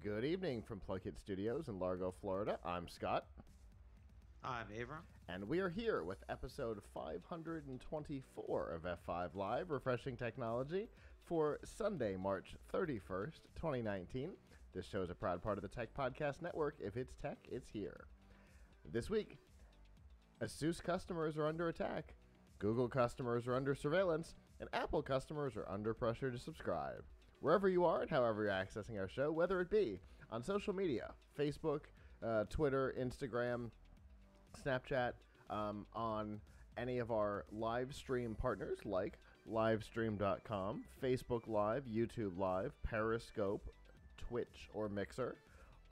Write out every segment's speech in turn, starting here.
Good evening from PLUGHITZ Studios in Largo, Florida. I'm Scott. I'm Avram. And we are here with episode 524 of F5 Live, Refreshing Technology, for Sunday, March 31st, 2019. This show is a proud part of the Tech Podcast Network. If it's tech, it's here. This week, ASUS customers are under attack, Google customers are under surveillance, and Apple customers are under pressure to subscribe. Wherever you are and however you're accessing our show, whether it be on social media, Facebook, Twitter, Instagram, Snapchat, on any of our live stream partners like livestream.com, Facebook Live, YouTube Live, Periscope, Twitch, or Mixer,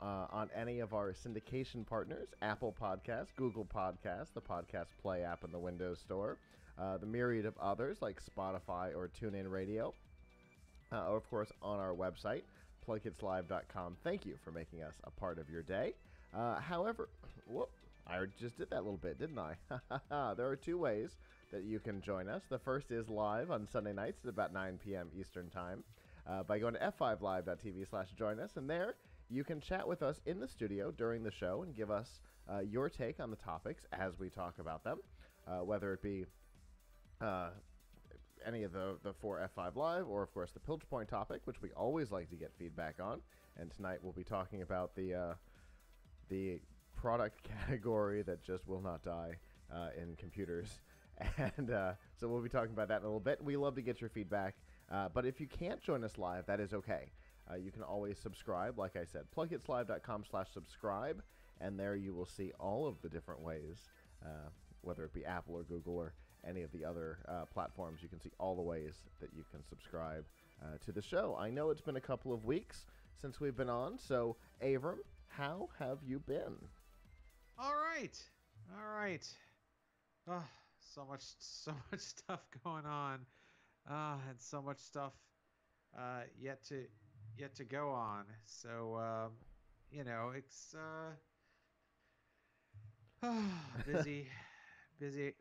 on any of our syndication partners, Apple Podcasts, Google Podcasts, the Podcast Play app in the Windows Store, the myriad of others like Spotify or TuneIn Radio, or of course on our website, PLUGHITZlive.com. Thank you for making us a part of your day. However, I just did that a little bit, didn't I? There are two ways that you can join us. The first is live on Sunday nights at about 9 p.m. Eastern Time by going to f5live.tv/join us, and there you can chat with us in the studio during the show and give us your take on the topics as we talk about them, whether it be any of the four F5 Live, or of course the Pilch Point topic, which we always like to get feedback on. And tonight we'll be talking about the product category that just will not die in computers. And so we'll be talking about that in a little bit. We love to get your feedback, but if you can't join us live, that is okay. You can always subscribe, like I said, plughitslive.com/subscribe, and there you will see all of the different ways, whether it be Apple or Google or any of the other platforms. You can see all the ways that you can subscribe to the show. I know it's been a couple of weeks since we've been on, so Avram, how have you been? All right. Oh, so much stuff going on, and so much stuff yet to go on. So it's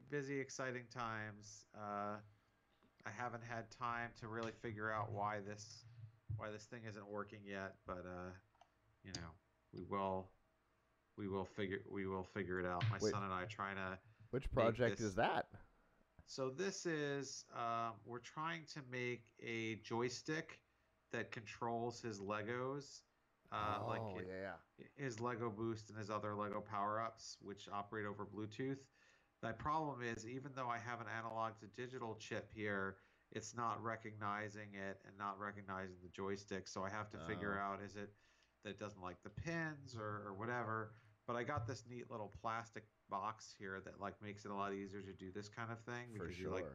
busy, exciting times. I haven't had time to really figure out why this thing isn't working yet, but we will figure it out. My son and I are trying to. Which project is that? So this is we're trying to make a joystick that controls his Legos, his Lego Boost and his other Lego power-ups, which operate over Bluetooth. The problem is, even though I have an analog to digital chip here, it's not recognizing it and not recognizing the joystick. So I have to figure out, is it that it doesn't like the pins or whatever. But I got this neat little plastic box here that makes it a lot easier to do this kind of thing. For because sure. You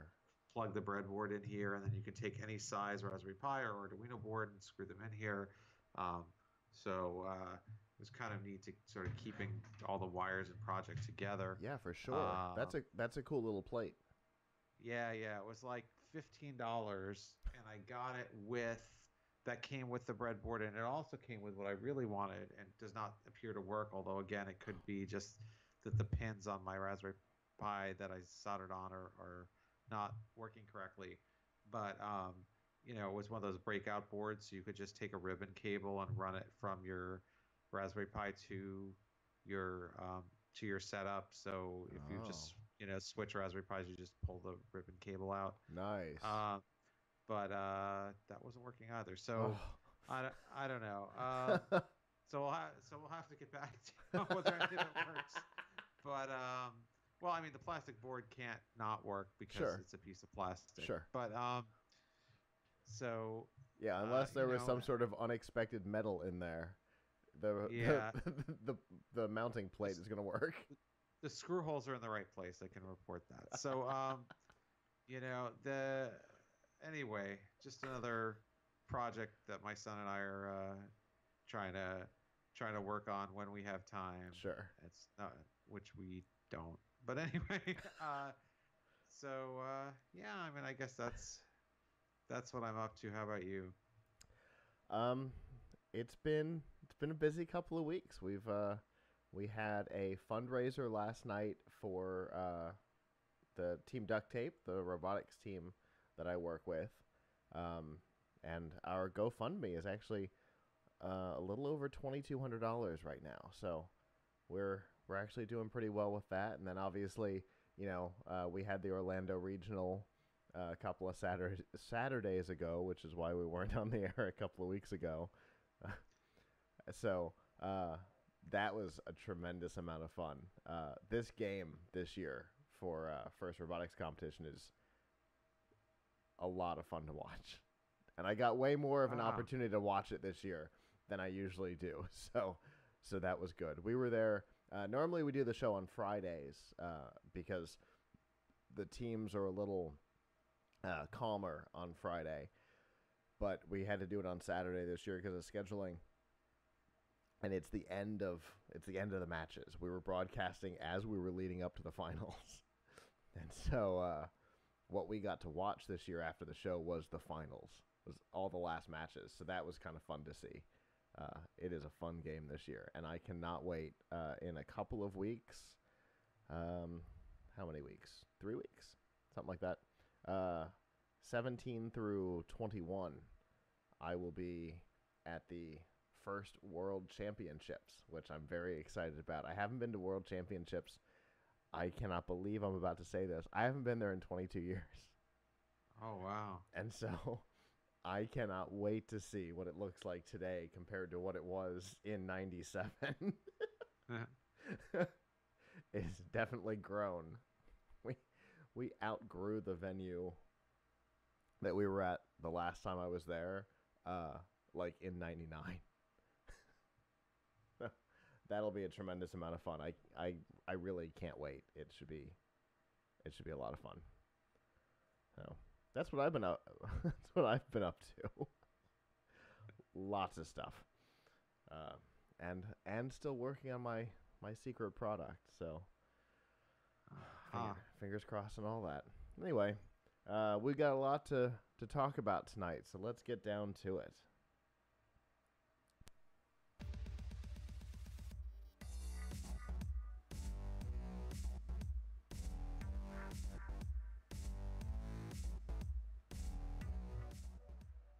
plug the breadboard in here, and then you can take any size Raspberry Pi or Arduino board and screw them in here. It was kind of neat to sort of keeping all the wires and project together. Yeah, for sure. That's a cool little plate. Yeah, it was like $15, and I got it that came with the breadboard, and it also came with what I really wanted, and does not appear to work, although again it could be just that the pins on my Raspberry Pi that I soldered on are not working correctly. But it was one of those breakout boards, so you could just take a ribbon cable and run it from your Raspberry Pi to your setup. So if you just switch Raspberry Pis, you just pull the ribbon cable out. Nice. But that wasn't working either. So I don't know. So we'll have to get back to whether any of it works. But the plastic board can't not work because it's a piece of plastic. Sure. But unless there was some sort of unexpected metal in there, the mounting plate is going to work. The screw holes are in the right place. I can report that. So anyway, just another project that my son and I are trying to work on when we have time. Sure. It's not, which we don't. But anyway, I guess that's what I'm up to. How about you? It's been a busy couple of weeks. We had a fundraiser last night for the Team Duct Tape, the robotics team that I work with, and our GoFundMe is actually a little over $2,200 right now. So we're actually doing pretty well with that. And then obviously, we had the Orlando Regional a couple of Saturdays ago, which is why we weren't on the air a couple of weeks ago. So that was a tremendous amount of fun. This game this year for First Robotics Competition is a lot of fun to watch. And I got way more of an opportunity to watch it this year than I usually do. So that was good. We were there. Normally we do the show on Fridays because the teams are a little calmer on Friday. But we had to do it on Saturday this year because of scheduling. And it's the end of the matches. We were broadcasting as we were leading up to the finals. And so what we got to watch this year after the show was the finals. It was all the last matches. So that was kind of fun to see. It is a fun game this year. And I cannot wait. In a couple of weeks. How many weeks? 3 weeks? Something like that. 17 through 21. I will be at the first World Championships, which I'm very excited about. I haven't been to World Championships. I cannot believe I'm about to say this. I haven't been there in 22 years. Oh, wow. And so I cannot wait to see what it looks like today compared to what it was in 97. It's definitely grown. We outgrew the venue that we were at the last time I was there, like in 99. That'll be a tremendous amount of fun. I really can't wait. It should be a lot of fun. So that's what I've been up. That's what I've been up to. Lots of stuff, and still working on my secret product. So fingers crossed and all that. Anyway, we've got a lot to talk about tonight. So let's get down to it.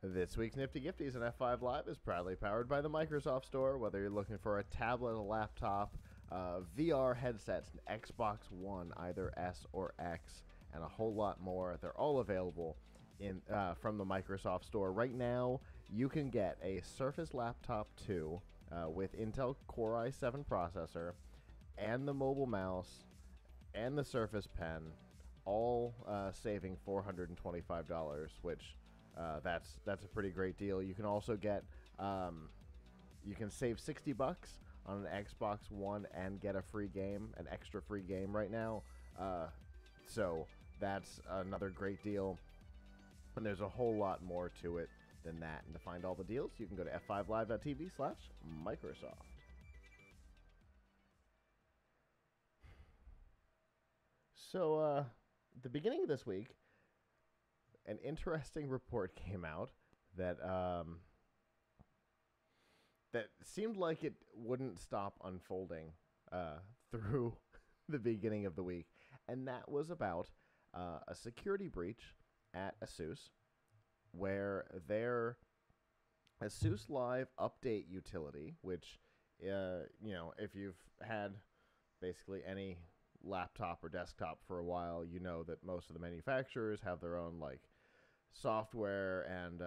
This week's Nifty Gifties and F5 Live is proudly powered by the Microsoft Store. Whether you're looking for a tablet, a laptop, VR headsets, an Xbox One, either S or X, and a whole lot more, they're all available from the Microsoft Store. Right now, you can get a Surface Laptop 2 with Intel Core i7 processor and the mobile mouse and the Surface Pen, all saving $425, which... that's a pretty great deal. You can also get, you can save $60 on an Xbox One and get a free game, an extra free game right now. So that's another great deal. And there's a whole lot more to it than that. And to find all the deals, you can go to f5live.tv/Microsoft. So, the beginning of this week, an interesting report came out that that seemed like it wouldn't stop unfolding through the beginning of the week, and that was about a security breach at ASUS, where their ASUS Live update utility, which if you've had basically any laptop or desktop for a while, you know that most of the manufacturers have their own software and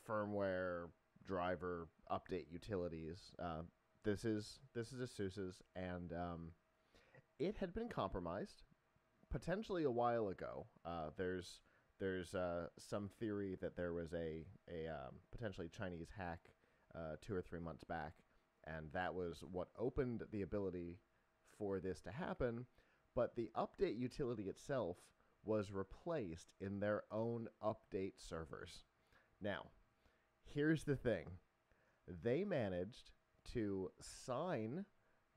firmware driver update utilities. This is ASUS's, and it had been compromised potentially a while ago. There's some theory that there was a potentially Chinese hack 2 or 3 months back, and that was what opened the ability for this to happen. But the update utility itself was replaced in their own update servers. Now, here's the thing. They managed to sign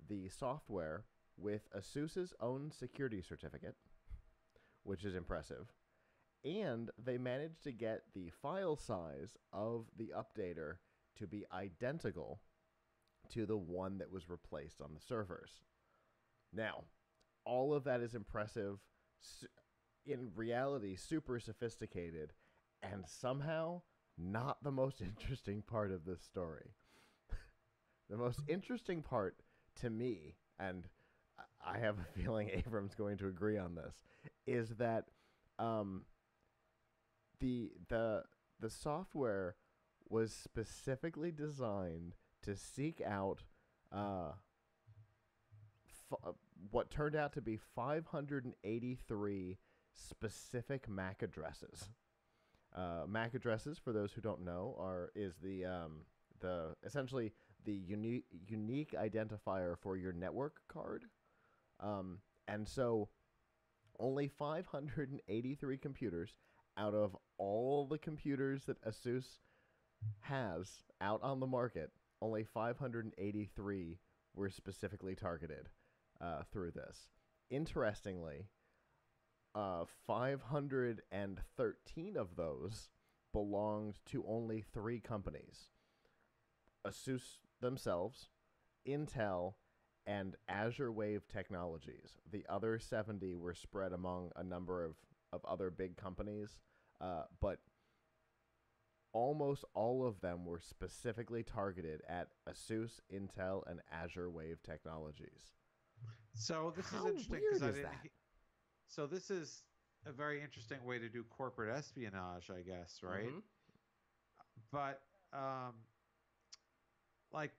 the software with ASUS's own security certificate, which is impressive, and they managed to get the file size of the updater to be identical to the one that was replaced on the servers. Now, all of that is impressive, in reality super sophisticated, and somehow not the most interesting part of this story. The most interesting part to me, and I have a feeling Abram's going to agree on this, is that the the software was specifically designed to seek out uh, what turned out to be 583 specific MAC addresses. MAC addresses, for those who don't know, is the essentially the unique identifier for your network card. And so only 583 computers out of all the computers that ASUS has out on the market, only 583 were specifically targeted through this. Interestingly, 513 of those belonged to only 3 companies: ASUS themselves, Intel, and Azure Wave Technologies. The other 70 were spread among a number of other big companies, but almost all of them were specifically targeted at ASUS, Intel, and Azure Wave Technologies. So this How is interesting weird because is that? So this is a very interesting way to do corporate espionage, I guess, right? Mm-hmm. But like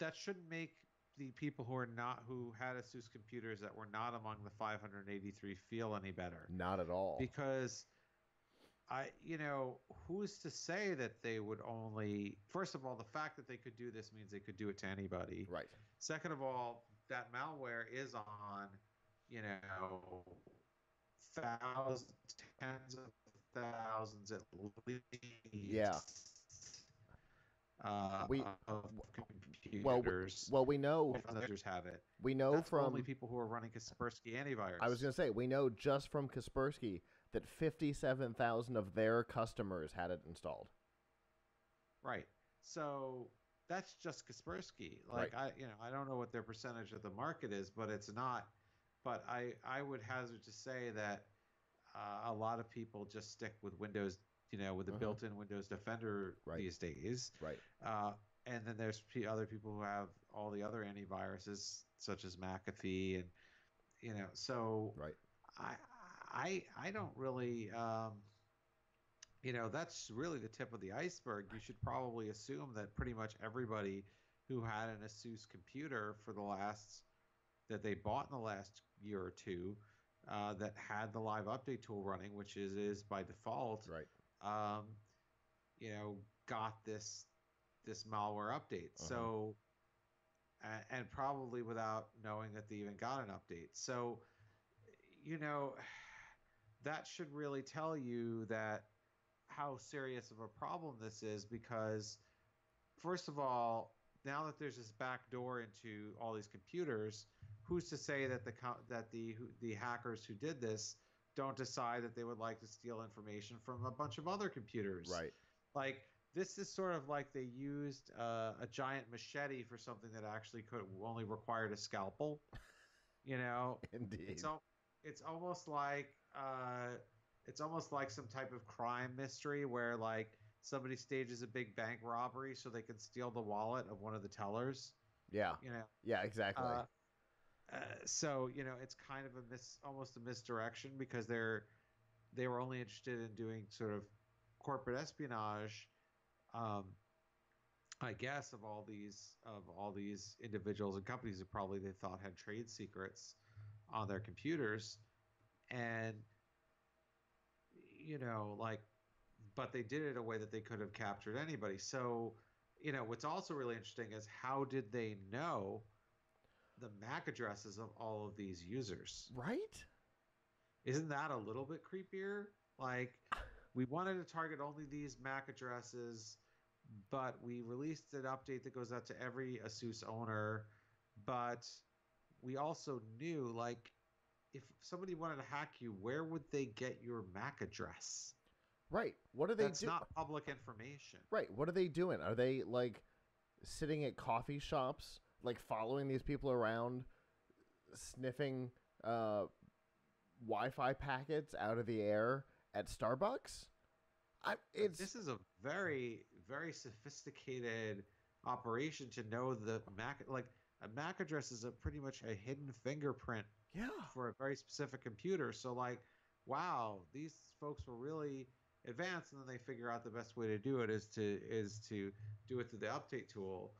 that shouldn't make the people who had ASUS computers that were not among the 583 feel any better. Not at all. Because who's to say that they would only, first of all, the fact that they could do this means they could do it to anybody. Right. Second of all, that malware is on, thousands, tens of thousands at least. Yeah. Of computers. Well, we know others have it. We know That's from only people who are running Kaspersky antivirus. I was going to say, we know just from Kaspersky that 57,000 of their customers had it installed. Right. So that's just Kaspersky. Right. I don't know what their percentage of the market is, but it's not. But I would hazard to say that a lot of people just stick with Windows, with the built-in Windows Defender these days. Right. And then there's other people who have all the other antiviruses, such as McAfee, and so right. I don't really, that's really the tip of the iceberg. You should probably assume that pretty much everybody who had an ASUS computer that they bought in the last year or two, that had the live update tool running, which is by default, right. Got this malware update. So, and probably without knowing that they even got an update. So, that should really tell you that how serious of a problem this is, because first of all, now that there's this back door into all these computers, who's to say that the hackers who did this don't decide that they would like to steal information from a bunch of other computers? Right. Like, this is sort of like they used a giant machete for something that actually only required a scalpel. Indeed. It's almost like some type of crime mystery where like somebody stages a big bank robbery so they can steal the wallet of one of the tellers. Yeah. Yeah, exactly. So it's kind of almost a misdirection, because they were only interested in doing sort of corporate espionage, I guess, of all these individuals and companies that probably they thought had trade secrets on their computers, and but they did it in a way that they could have captured anybody. So what's also really interesting is, how did they know the MAC addresses of all of these users? Right? Isn't that a little bit creepier? Like, we wanted to target only these MAC addresses, but we released an update that goes out to every ASUS owner. But we also knew, like, if somebody wanted to hack you, where would they get your MAC address? Right. What are they doing? That's not public information. Right. What are they doing? Are they, like, sitting at coffee shops, like, following these people around, sniffing Wi-Fi packets out of the air at Starbucks? This is a very, very sophisticated operation to know the MAC. Like a MAC address is a pretty much a hidden fingerprint Yeah. for a very specific computer. So like, wow, these folks were really advanced, and then they figure out the best way to do it is to do it through the update tool.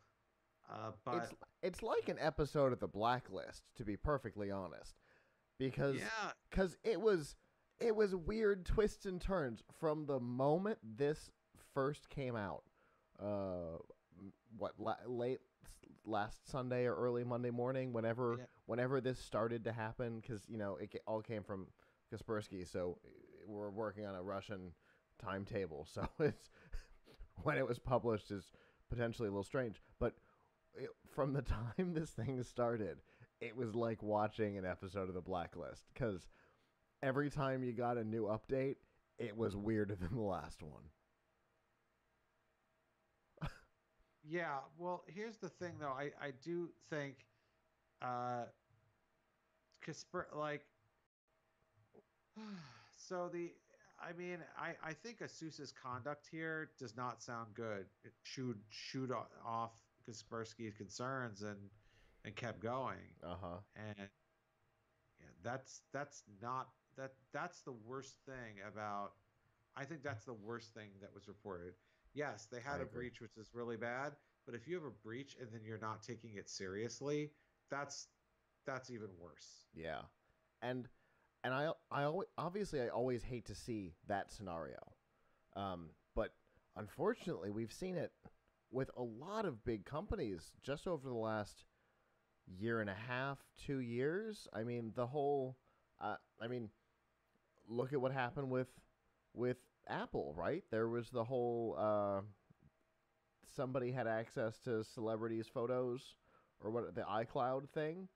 It's But it's like an episode of The Blacklist, to be perfectly honest, because yeah, it was weird twists and turns from the moment this first came out. Uh, late last Sunday or early Monday morning, yeah, whenever this started to happen, because all came from Kaspersky, so we're working on a Russian timetable, so it's when it was published is potentially a little strange, but from the time this thing started, it was like watching an episode of The Blacklist because every time you got a new update, it was weirder than the last one. yeah. Well, here's the thing, though. I do think, uh, like, so I mean, I think Asus's conduct here does not sound good. It shoot off Kaspersky's concerns and kept going. Uh huh. And yeah, that's not that's the worst thing about. I think that's the worst thing that was reported. Yes, they I had a agree. breach, which is really bad. But if you have a breach and then you're not taking it seriously, that's that's even worse. Yeah, and I always hate to see that scenario, but unfortunately, we've seen it with a lot of big companies just over the last year and a half, 2 years. I mean, I mean, look at what happened with Apple, right? There was the whole somebody had access to celebrities' photos or what the iCloud thing.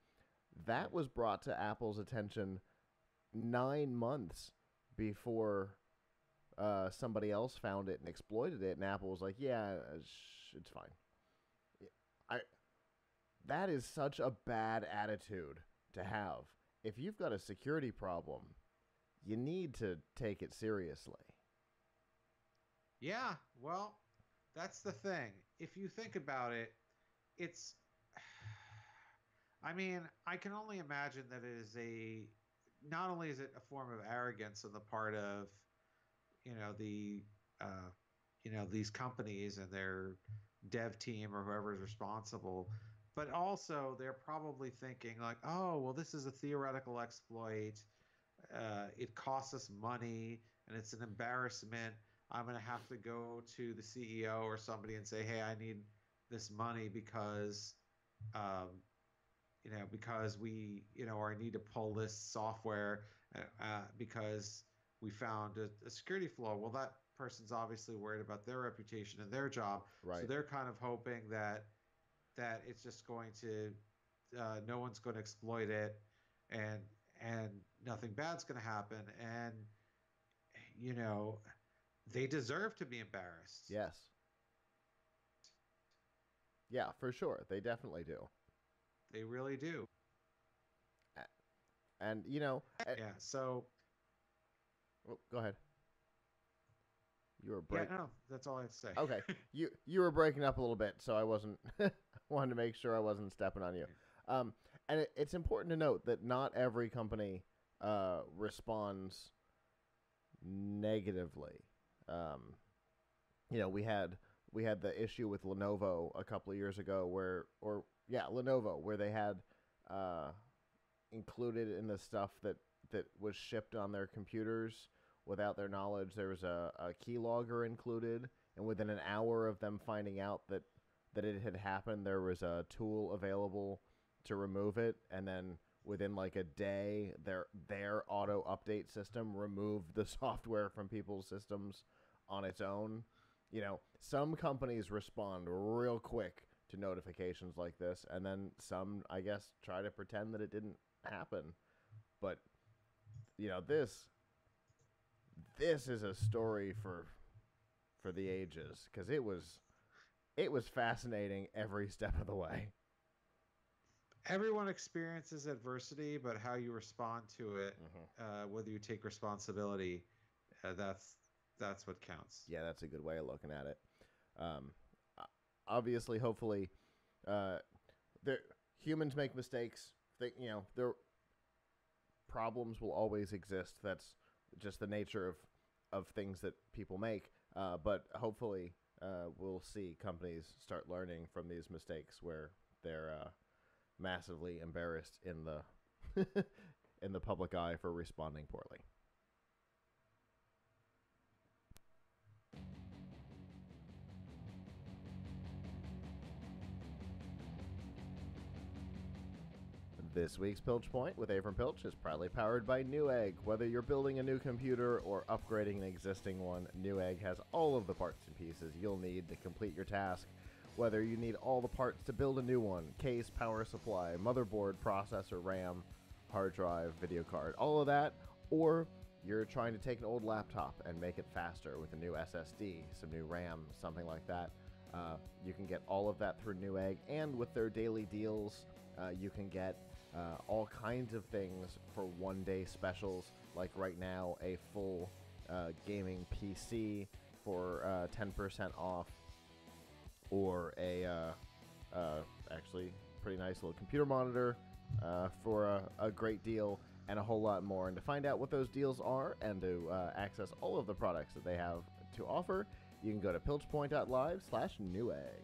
That was brought to Apple's attention 9 months before somebody else found it and exploited it, and Apple was like, "Yeah, it's fine." I That is such a bad attitude to have. If you've got a security problem, you need to take it seriously. Yeah, well, that's the thing. If you think about it, it's I mean, I can only imagine that it is a not only is it a form of arrogance on the part of, you know, the uh, these companies and their dev team or whoever is responsible, but also they're probably thinking like, oh, well, this is a theoretical exploit. It costs us money and it's an embarrassment. I'm going to have to go to the CEO or somebody and say, hey, I need this money because, um, because we, or I need to pull this software because we found a security flaw. Well, that person's obviously worried about their reputation and their job. So Right. they're kind of hoping that it's just going to, no one's going to exploit it, and and nothing bad's going to happen, and you know they deserve to be embarrassed. Yes. Yeah, for sure. They definitely do. They really do. And Yeah. So oh, go ahead. You were yeah, break. no, that's all I have to say. Okay, you were breaking up a little bit, so I wasn't wanted to make sure I wasn't stepping on you. Um, and it's important to note that not every company responds negatively. Um, we had the issue with Lenovo a couple of years ago Lenovo, where they had uh, included in the stuff that was shipped on their computers without their knowledge. There was a keylogger included, and within an hour of them finding out that it had happened, there was a tool available to remove it, and then within like a day, their auto update system removed the software from people's systems on its own. Some companies respond real quick to notifications like this, and then some, I guess, try to pretend that it didn't happen. But you know, this is a story for the ages because it was fascinating every step of the way. Everyone experiences adversity, but how you respond to it, Mm-hmm. whether you take responsibility, that's what counts. Yeah, that's a good way of looking at it. Um, obviously, hopefully, uh, humans make mistakes. Their problems will always exist. That's just the nature of things that people make. But hopefully, we'll see companies start learning from these mistakes where they're massively embarrassed in the in the public eye for responding poorly. This week's Pilch Point with Avram Pilch is proudly powered by Newegg. Whether you're building a new computer or upgrading an existing one, Newegg has all of the parts and pieces you'll need to complete your task. Whether you need all the parts to build a new one, case, power supply, motherboard, processor, RAM, hard drive, video card, all of that, or you're trying to take an old laptop and make it faster with a new SSD, some new RAM, something like that, you can get all of that through Newegg. And with their daily deals, you can get all kinds of things for one-day specials, like right now a full gaming PC for 10% off, or a actually pretty nice little computer monitor for a great deal, and a whole lot more. And to find out what those deals are and to access all of the products that they have to offer, you can go to pilchpoint.live/Newegg.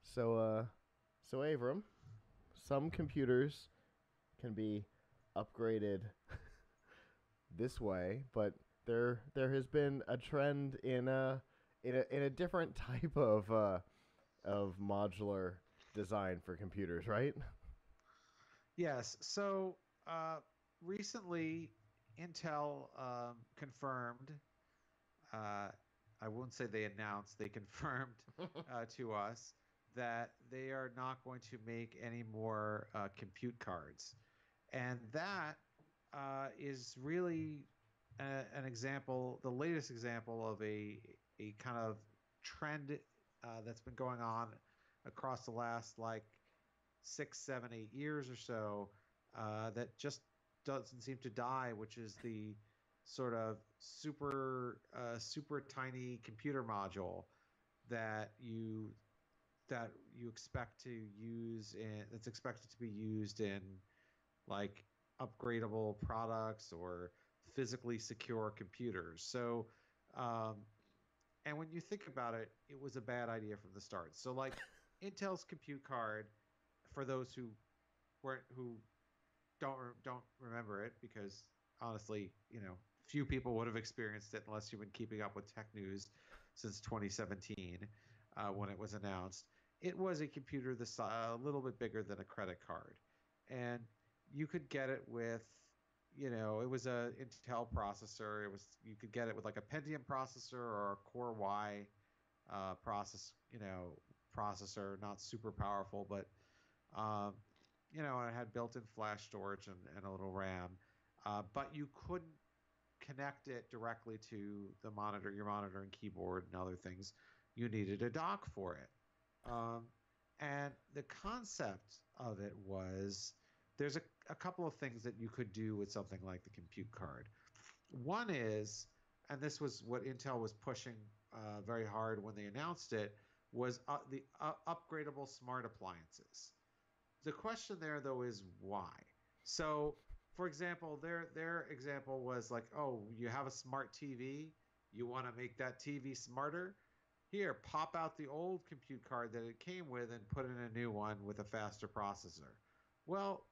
So Avram, some computers can be upgraded this way, but there has been a trend in a different type of modular design for computers, right? Yes. So recently, Intel confirmed. I won't say they announced. They confirmed to us that they are not going to make any more compute cards, and that is really an example, the latest example of a kind of trend that's been going on across the last like 6, 7, 8 years or so, that just doesn't seem to die, which is the sort of super tiny computer module that you expect to use in that's expected to be used in like upgradable products or physically secure computers. So and when you think about it, it was a bad idea from the start. So like Intel's compute card, for those who don't remember it, because honestly, few people would have experienced it unless you've been keeping up with tech news since 2017, when it was announced. It was a computer a little bit bigger than a credit card, and you could get it with, it was a Intel processor. You could get it with like a Pentium processor or a Core Y processor, not super powerful, but it had built-in flash storage and a little RAM, but you couldn't connect it directly to the monitor, your monitor and keyboard and other things. You needed a dock for it. And the concept of it was, there's a couple of things that you could do with something like the compute card. One is, and this was what Intel was pushing very hard when they announced it, was the upgradable smart appliances. The question there, though, is why? So, for example, their example was like, oh, you have a smart TV, you want to make that TV smarter? Here, pop out the old compute card that it came with and put in a new one with a faster processor. Well,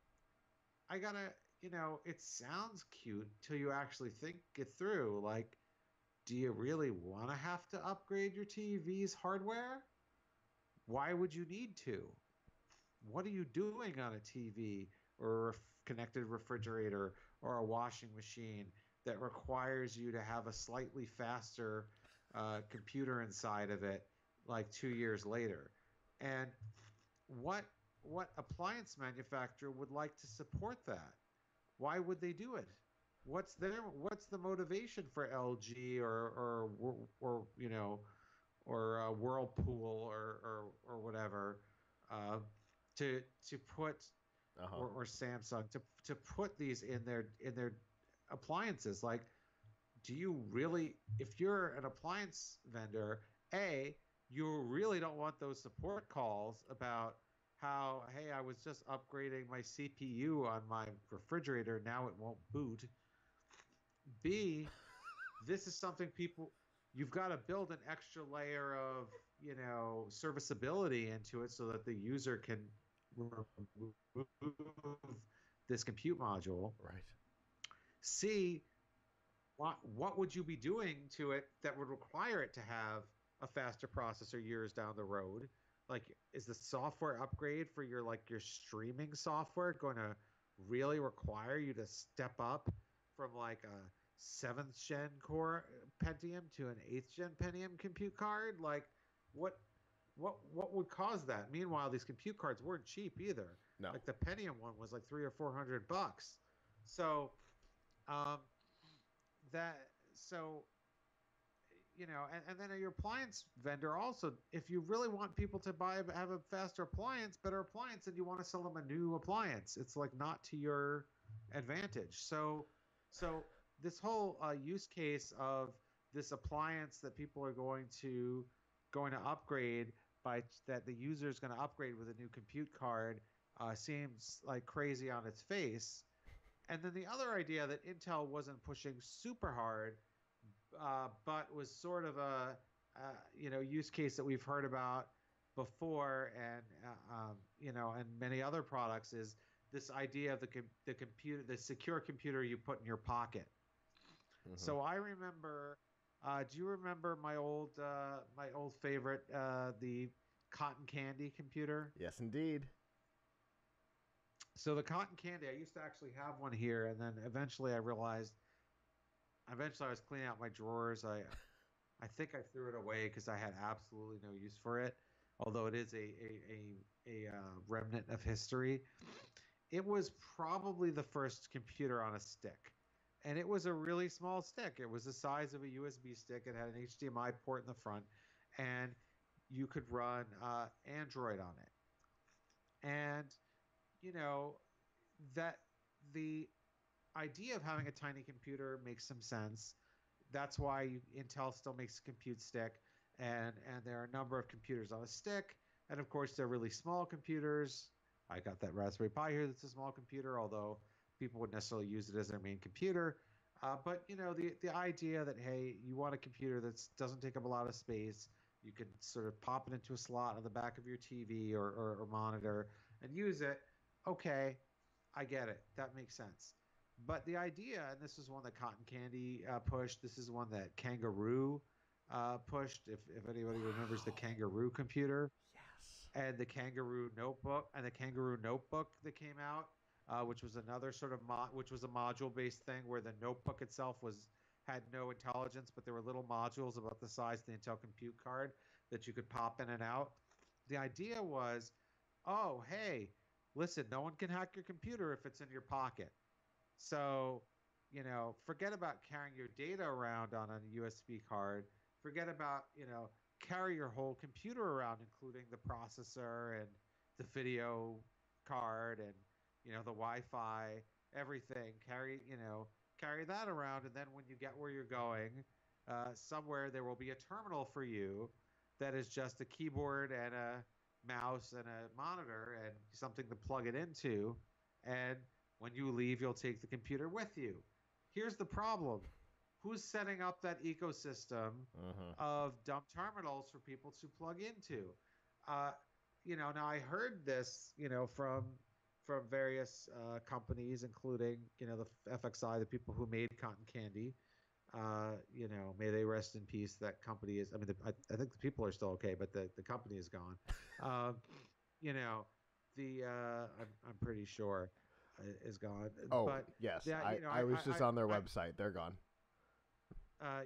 I gotta, it sounds cute till you actually think it through. Like, do you really want to have to upgrade your TV's hardware? Why would you need to? What are you doing on a TV or a connected refrigerator or a washing machine that requires you to have a slightly faster computer inside of it like 2 years later? And what appliance manufacturer would like to support that? Why would they do it? What's the motivation for LG or Whirlpool or whatever to put or Samsung to put these in their appliances? Like, do you really, if you're an appliance vendor, A, you really don't want those support calls about how, hey, I was just upgrading my CPU on my refrigerator, now it won't boot. B, this is something you've got to build an extra layer of, serviceability into it so that the user can remove this compute module. Right. C, what would you be doing to it that would require it to have a faster processor years down the road? Like, is the software upgrade for your streaming software going to really require you to step up from like a 7th gen core Pentium to an 8th gen Pentium compute card? Like, what would cause that? Meanwhile, these compute cards weren't cheap either. No. Like the Pentium one was like $300 or $400. So, and then your appliance vendor also, if you really want people to have a faster appliance, better appliance, and you want to sell them a new appliance, it's like not to your advantage. So this whole use case of this appliance that people are going to upgrade that the user is going to upgrade with a new compute card seems like crazy on its face. And then the other idea that Intel wasn't pushing super hard, but was sort of a use case that we've heard about before, and and many other products, is this idea of the secure computer you put in your pocket. Mm-hmm. So I remember. Do you remember my old favorite, the cotton candy computer? Yes, indeed. So the cotton candy, I used to actually have one here, and then eventually I realized. Eventually, I was cleaning out my drawers. I think I threw it away because I had absolutely no use for it. Although it is a remnant of history, it was probably the first computer on a stick, and it was a really small stick. It was the size of a USB stick. It had an HDMI port in the front, and you could run Android on it. And that the idea of having a tiny computer makes some sense. That's why Intel still makes a compute stick, and there are a number of computers on a stick, and of course they're really small computers. I got that Raspberry Pi here that's a small computer, although people wouldn't necessarily use it as their main computer. But the idea that, hey, you want a computer that doesn't take up a lot of space, you can sort of pop it into a slot on the back of your TV or monitor and use it. Okay, I get it. That makes sense. But the idea, and this is one that Cotton Candy pushed, this is one that Kangaroo pushed, if anybody remembers the Kangaroo computer. Yes. And the Kangaroo notebook, that came out, which was another sort of which was a module-based thing where the notebook itself had no intelligence, but there were little modules about the size of the Intel compute card that you could pop in and out. The idea was, oh, hey, listen, no one can hack your computer if it's in your pocket. So, forget about carrying your data around on a USB card. Forget about, carry your whole computer around, including the processor and the video card and, the Wi-Fi, everything. Carry that around. And then when you get where you're going, somewhere there will be a terminal for you that is just a keyboard and a mouse and a monitor and something to plug it into. And when you leave, you'll take the computer with you. Here's the problem. Who's setting up that ecosystem of dumb terminals for people to plug into? Now I heard this, from various companies, including, the FXI, the people who made Cotton Candy. May they rest in peace. That company is, I think the people are still okay, but the company is gone. I'm pretty sure is gone. Oh, but yes. I was just on their website. They're gone. I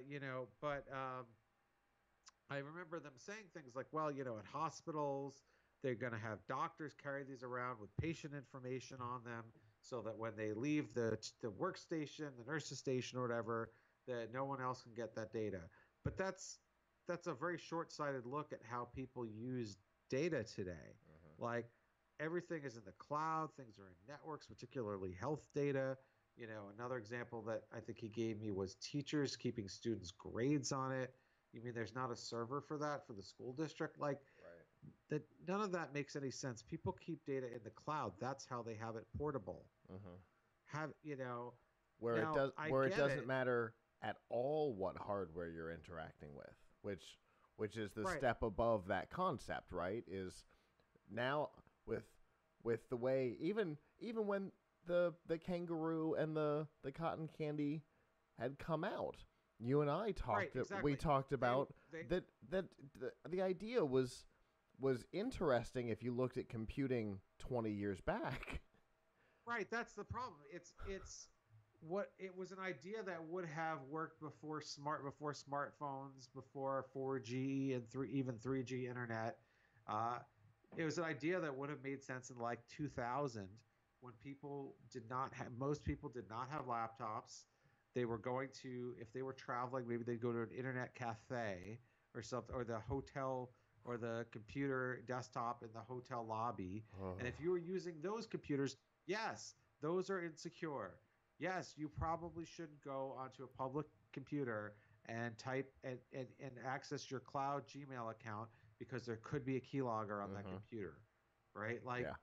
remember them saying things like, well, at hospitals, they're going to have doctors carry these around with patient information on them so that when they leave the workstation, the nurse's station or whatever, that no one else can get that data. But that's a very short-sighted look at how people use data today. Like, everything is in the cloud. Things are in networks, particularly health data. Another example that I think he gave me was teachers keeping students' grades on it. You mean there's not a server for that for the school district? Like Right. that, none of that makes any sense. People keep data in the cloud. That's how they have it portable. Hmm. Have Where it now does I where it get doesn't it. matter at all what hardware you're interacting with, which is the Right. step above that concept, right? Is now with the way even when the kangaroo and the cotton candy had come out, you and I Right, we exactly. talked They about they that the idea was interesting if you looked at computing 20 years back. Right, that's the problem. It's what it was an idea that would have worked before smartphones, before 4G and even 3G internet. Uh, it was an idea that would have made sense in like 2000 when people did not have most people did not have laptops. They were going to if they were traveling, maybe they'd go to an internet cafe or something, or the hotel or the computer desktop in the hotel lobby. And if you were using those computers, yes, those are insecure. Yes, you probably shouldn't go onto a public computer and type and access your cloud Gmail account because there could be a keylogger on that Hmm. computer, right? Like, Yeah.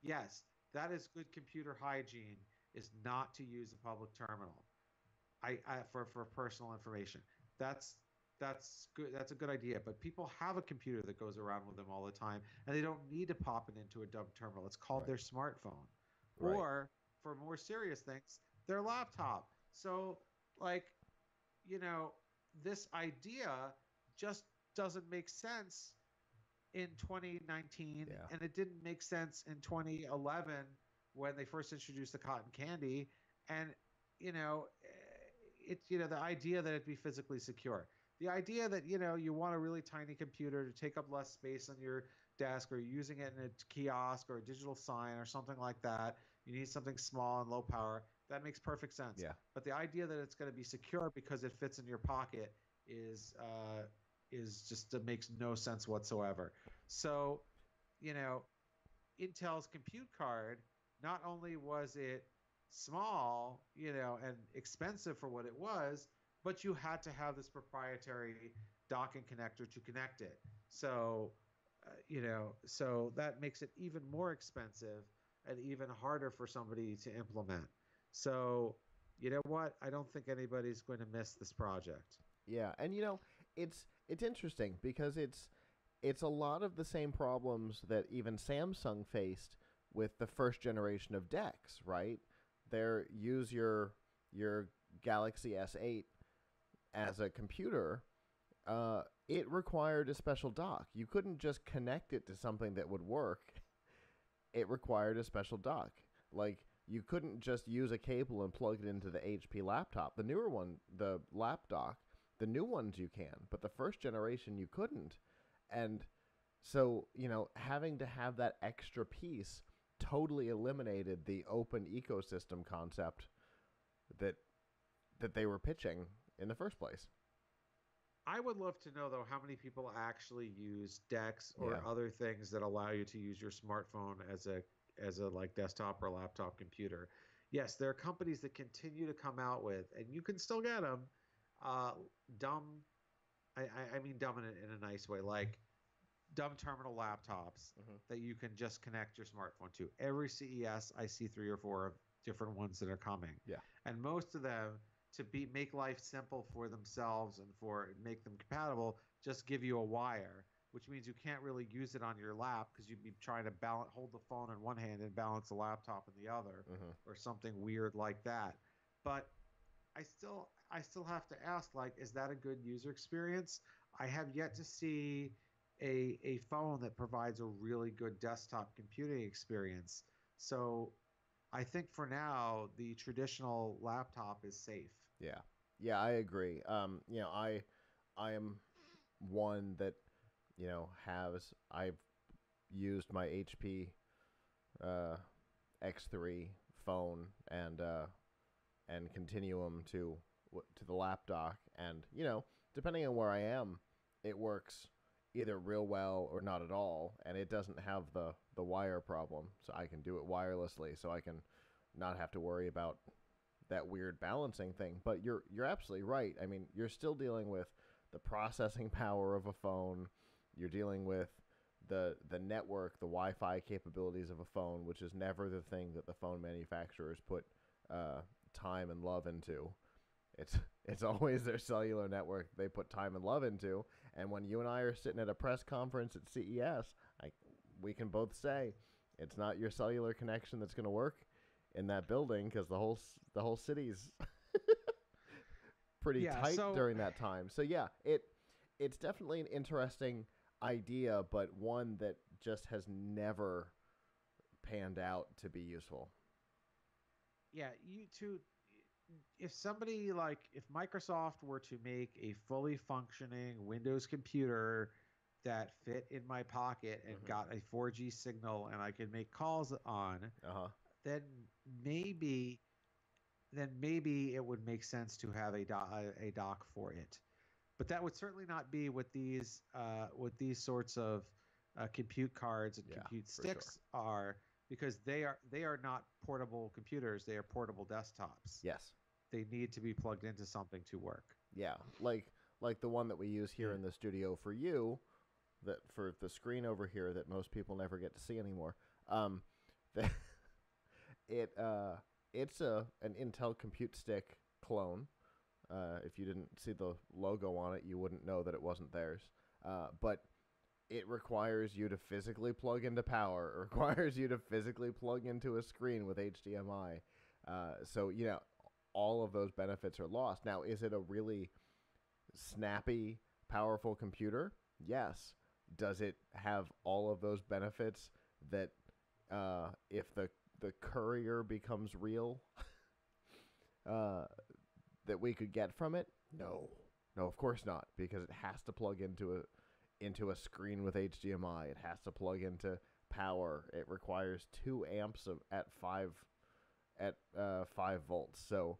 yes, that is good computer hygiene is not to use a public terminal. For personal information. That's that's good. That's a good idea. But people have a computer that goes around with them all the time, and they don't need to pop it into a dumb terminal. It's called Right. their smartphone, Right. or for more serious things, their laptop. So, like, you know, this idea just doesn't make sense in 2019, Yeah. and it didn't make sense in 2011 when they first introduced the cotton candy. And you know, the idea that it'd be physically secure, the idea that you want a really tiny computer to take up less space on your desk, or using it in a kiosk or a digital sign or something like that. You need something small and low power. That makes perfect sense. Yeah. But the idea that it's going to be secure because it fits in your pocket is just it makes no sense whatsoever. So, you know, Intel's compute card, not only was it small, and expensive for what it was, but you had to have this proprietary docking connector to connect it. So, so that makes it even more expensive and even harder for somebody to implement. So, you know what? I don't think anybody's going to miss this project. Yeah, and it's interesting because it's a lot of the same problems that even Samsung faced with the first generation of decks, right? There, use your Galaxy S8 as a computer. It required a special dock. You couldn't just connect it to something that would work. It required a special dock. Like, you couldn't just use a cable and plug it into the HP laptop. The newer one, the lap dock, the new ones you can, but the first generation you couldn't. And so, having to have that extra piece totally eliminated the open ecosystem concept that they were pitching in the first place. I would love to know though how many people actually use DeX Yeah. or other things that allow you to use your smartphone as a like desktop or laptop computer. Yes, there are companies that continue to come out with, and you can still get them, uh, dumb. I mean dumb in a nice way, like dumb terminal laptops Hmm. that you can just connect your smartphone to. Every CES, I see 3 or 4 of different ones that are coming, Yeah. and most of them to make life simple for themselves and for make them compatible, just give you a wire, which means you can't really use it on your lap because you'd be trying to hold the phone in one hand and balance the laptop in the other, Hmm. or something weird like that. But I still have to ask, like, is that a good user experience? I have yet to see a phone that provides a really good desktop computing experience. So I think for now the traditional laptop is safe. Yeah. Yeah, I agree. I am one that, has I've used my HP uh, X3 phone and Continuum to the lap dock, and depending on where I am, it works either real well or not at all, and it doesn't have the wire problem, so I can do it wirelessly, so I can not have to worry about that weird balancing thing. But you're absolutely right. I mean, you're still dealing with the processing power of a phone. You're dealing with the network, the Wi-Fi capabilities of a phone, which is never the thing that the phone manufacturers put time and love into. It's always their cellular network they put time and love into. And when you and I are sitting at a press conference at CES, we can both say it's not your cellular connection that's going to work in that building, because the whole city's pretty tight during that time. So yeah, it's definitely an interesting idea, but one that just has never panned out to be useful. Yeah, if somebody if Microsoft were to make a fully functioning Windows computer that fit in my pocket and got a 4G signal and I could make calls on, then maybe it would make sense to have a dock for it. But that would certainly not be what these sorts of compute cards and compute sticks are, because they are not portable computers. They are portable desktops. Yes. They need to be plugged into something to work. Yeah, like the one that we use here in the studio for you, that for the screen over here that most people never get to see anymore. It's an Intel Compute Stick clone. If you didn't see the logo on it, you wouldn't know that it wasn't theirs. But it requires you to physically plug into power. It requires you to physically plug into a screen with HDMI. So, all of those benefits are lost. Now, is it a really snappy, powerful computer? Yes. Does it have all of those benefits that if the courier becomes real, that we could get from it? No, of course not, because it has to plug into a screen with HDMI. It has to plug into power. It requires 2 amps at 5 volts. So,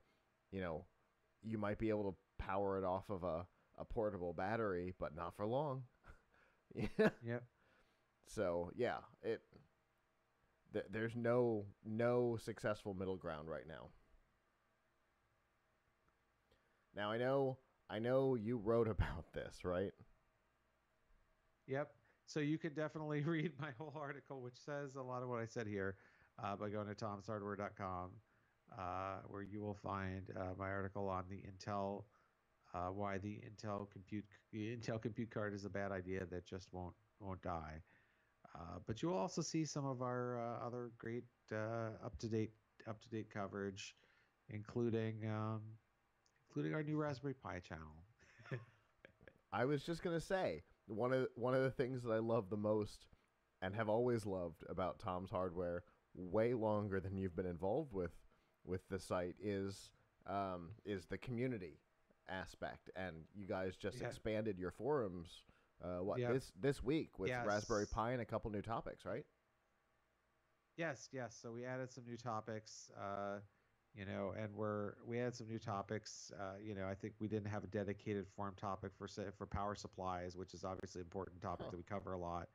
you might be able to power it off of a portable battery, but not for long. Yeah. Yep. So yeah, there's no successful middle ground right now. Now I know you wrote about this, right? Yep. So you can definitely read my whole article, which says a lot of what I said here, by going to tomshardware.com, where you will find my article on the Intel, why the Intel compute card is a bad idea that just won't die. But you'll also see some of our other great up to date coverage, including our new Raspberry Pi channel. I was just gonna say, one of the things that I love the most and have always loved about Tom's Hardware, way longer than you've been involved with the site, is the community aspect. And you guys just expanded your forums this week with Raspberry Pi and a couple new topics, right? Yes. So we added some new topics, and we added some new topics. I think we didn't have a dedicated forum topic for power supplies, which is obviously an important topic that we cover a lot.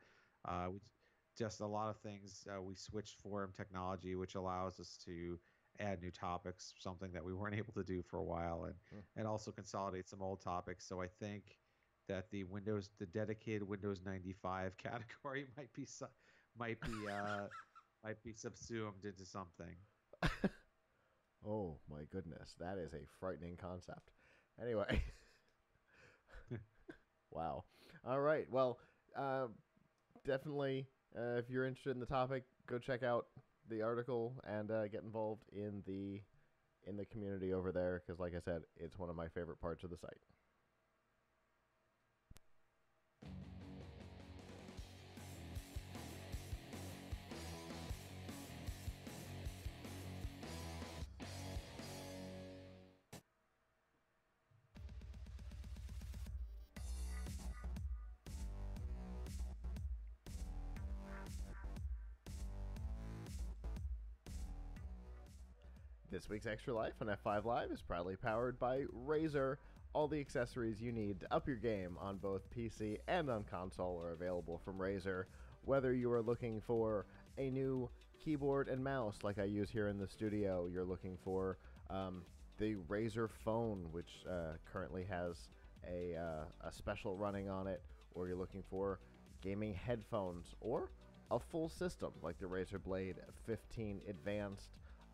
Just a lot of things. We switched forum technology, which allows us to add new topics, something that we weren't able to do for a while, and also consolidate some old topics. So I think that the dedicated Windows 95 category might be subsumed into something. Oh my goodness, that is a frightening concept. Anyway. Wow. All right. Well, definitely, if you're interested in the topic, go check out the article and get involved in the community over there, because like I said, it's one of my favorite parts of the site. This week's Extra Life on F5 Live is proudly powered by Razer. All the accessories you need to up your game on both PC and on console are available from Razer. Whether you are looking for a new keyboard and mouse like I use here in the studio, you're looking for The Razer phone, which currently has a special running on it, or you're looking for gaming headphones or a full system like the Razer Blade 15 Advanced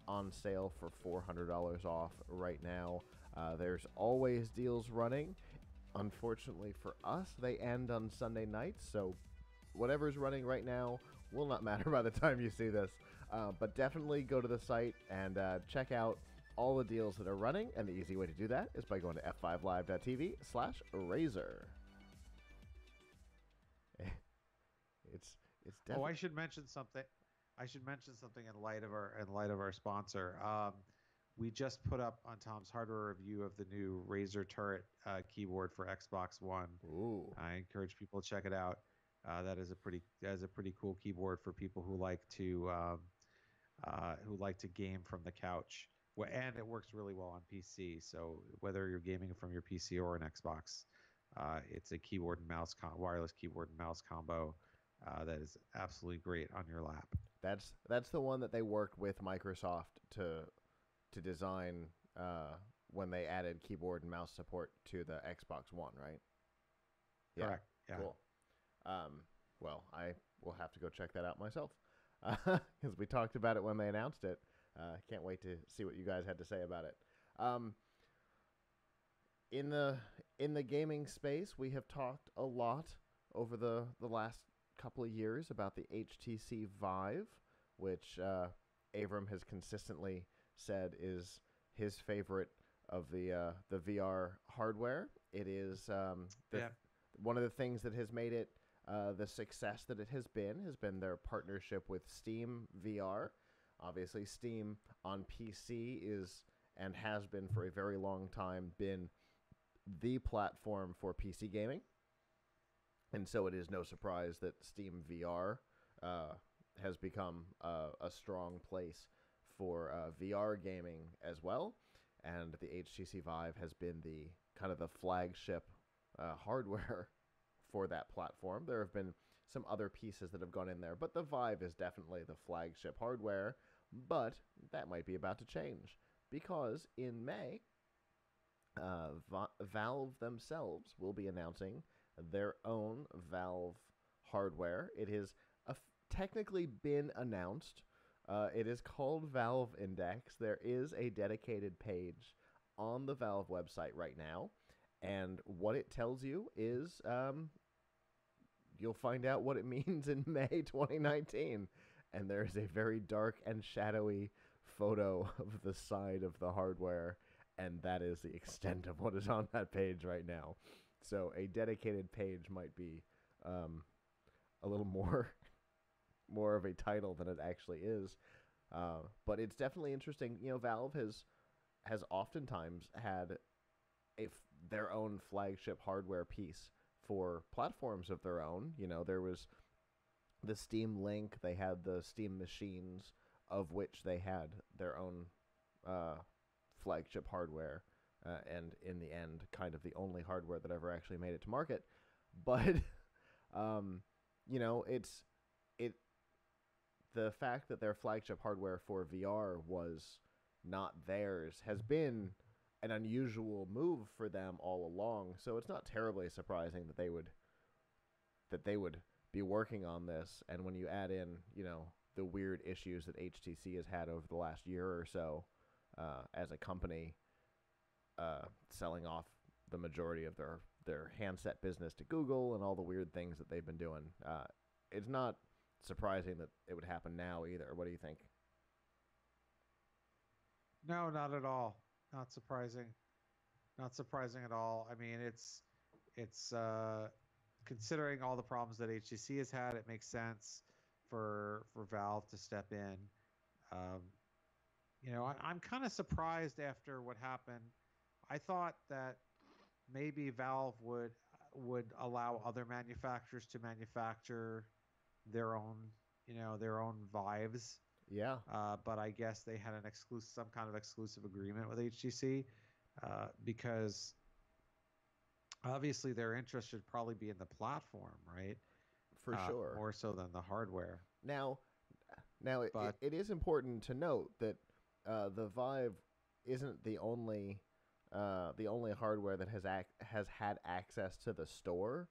on sale for $400 off right now. There's always deals running. Unfortunately for us, they end on Sunday nights, so whatever's running right now will not matter by the time you see this. But definitely go to the site and check out all the deals that are running, and the easy way to do that is by going to f5live.tv/Razer. It's Oh, I should mention something. I should mention something in light of our sponsor. We just put up on Tom's hardware review of the new Razer Turret keyboard for Xbox One. Ooh. I encourage people to check it out. That is a pretty cool keyboard for people who like to game from the couch. And it works really well on PC. So whether you're gaming from your PC or an Xbox, it's a keyboard and mouse wireless keyboard and mouse combo that is absolutely great on your lap. That's the one that they worked with Microsoft to design when they added keyboard and mouse support to the Xbox One, right? Yeah. Correct. Yeah. Cool. Well, I will have to go check that out myself because we talked about it when they announced it. Can't wait to see what you guys had to say about it. In the gaming space, we have talked a lot over the last couple of years about the HTC Vive, which Avram has consistently said is his favorite of the VR hardware. It is one of the things that has made it the success that it has been their partnership with Steam VR. Obviously, Steam on PC is and has been for a very long time been the platform for PC gaming. And so it is no surprise that Steam VR has become a strong place for VR gaming as well. And the HTC Vive has been the kind of the flagship hardware for that platform. There have been some other pieces that have gone in there, but the Vive is definitely the flagship hardware. But that might be about to change because in May, Valve themselves will be announcing their own Valve hardware. It has technically been announced. It is called Valve Index. There is a dedicated page on the Valve website right now, and what it tells you is you'll find out what it means in May 2019. And there's a very dark and shadowy photo of the side of the hardware, and that is the extent of what is on that page right now. So a dedicated page might be a little more of a title than it actually is. But it's definitely interesting. You know, Valve has oftentimes had their own flagship hardware piece for platforms of their own. You know, there was the Steam Link, they had the Steam Machines, of which they had their own flagship hardware, and in the end, kind of the only hardware that ever actually made it to market. But, you know, the fact that their flagship hardware for VR was not theirs has been an unusual move for them all along. So it's not terribly surprising that they would be working on this. And when you add in, you know, the weird issues that HTC has had over the last year or so as a company, selling off the majority of their handset business to Google and all the weird things that they've been doing, it's not surprising that it would happen now either. What do you think? No, not at all. Not surprising. Not surprising at all. I mean, it's considering all the problems that HTC has had, it makes sense for Valve to step in. You know, I'm kind of surprised after what happened. I thought that maybe Valve would allow other manufacturers to manufacture their own Vives. Yeah. But I guess they had some kind of exclusive agreement with HTC because obviously their interest should probably be in the platform, right? For sure. More so than the hardware. Now, it is important to note that the Vive isn't the only hardware that has had access to the store,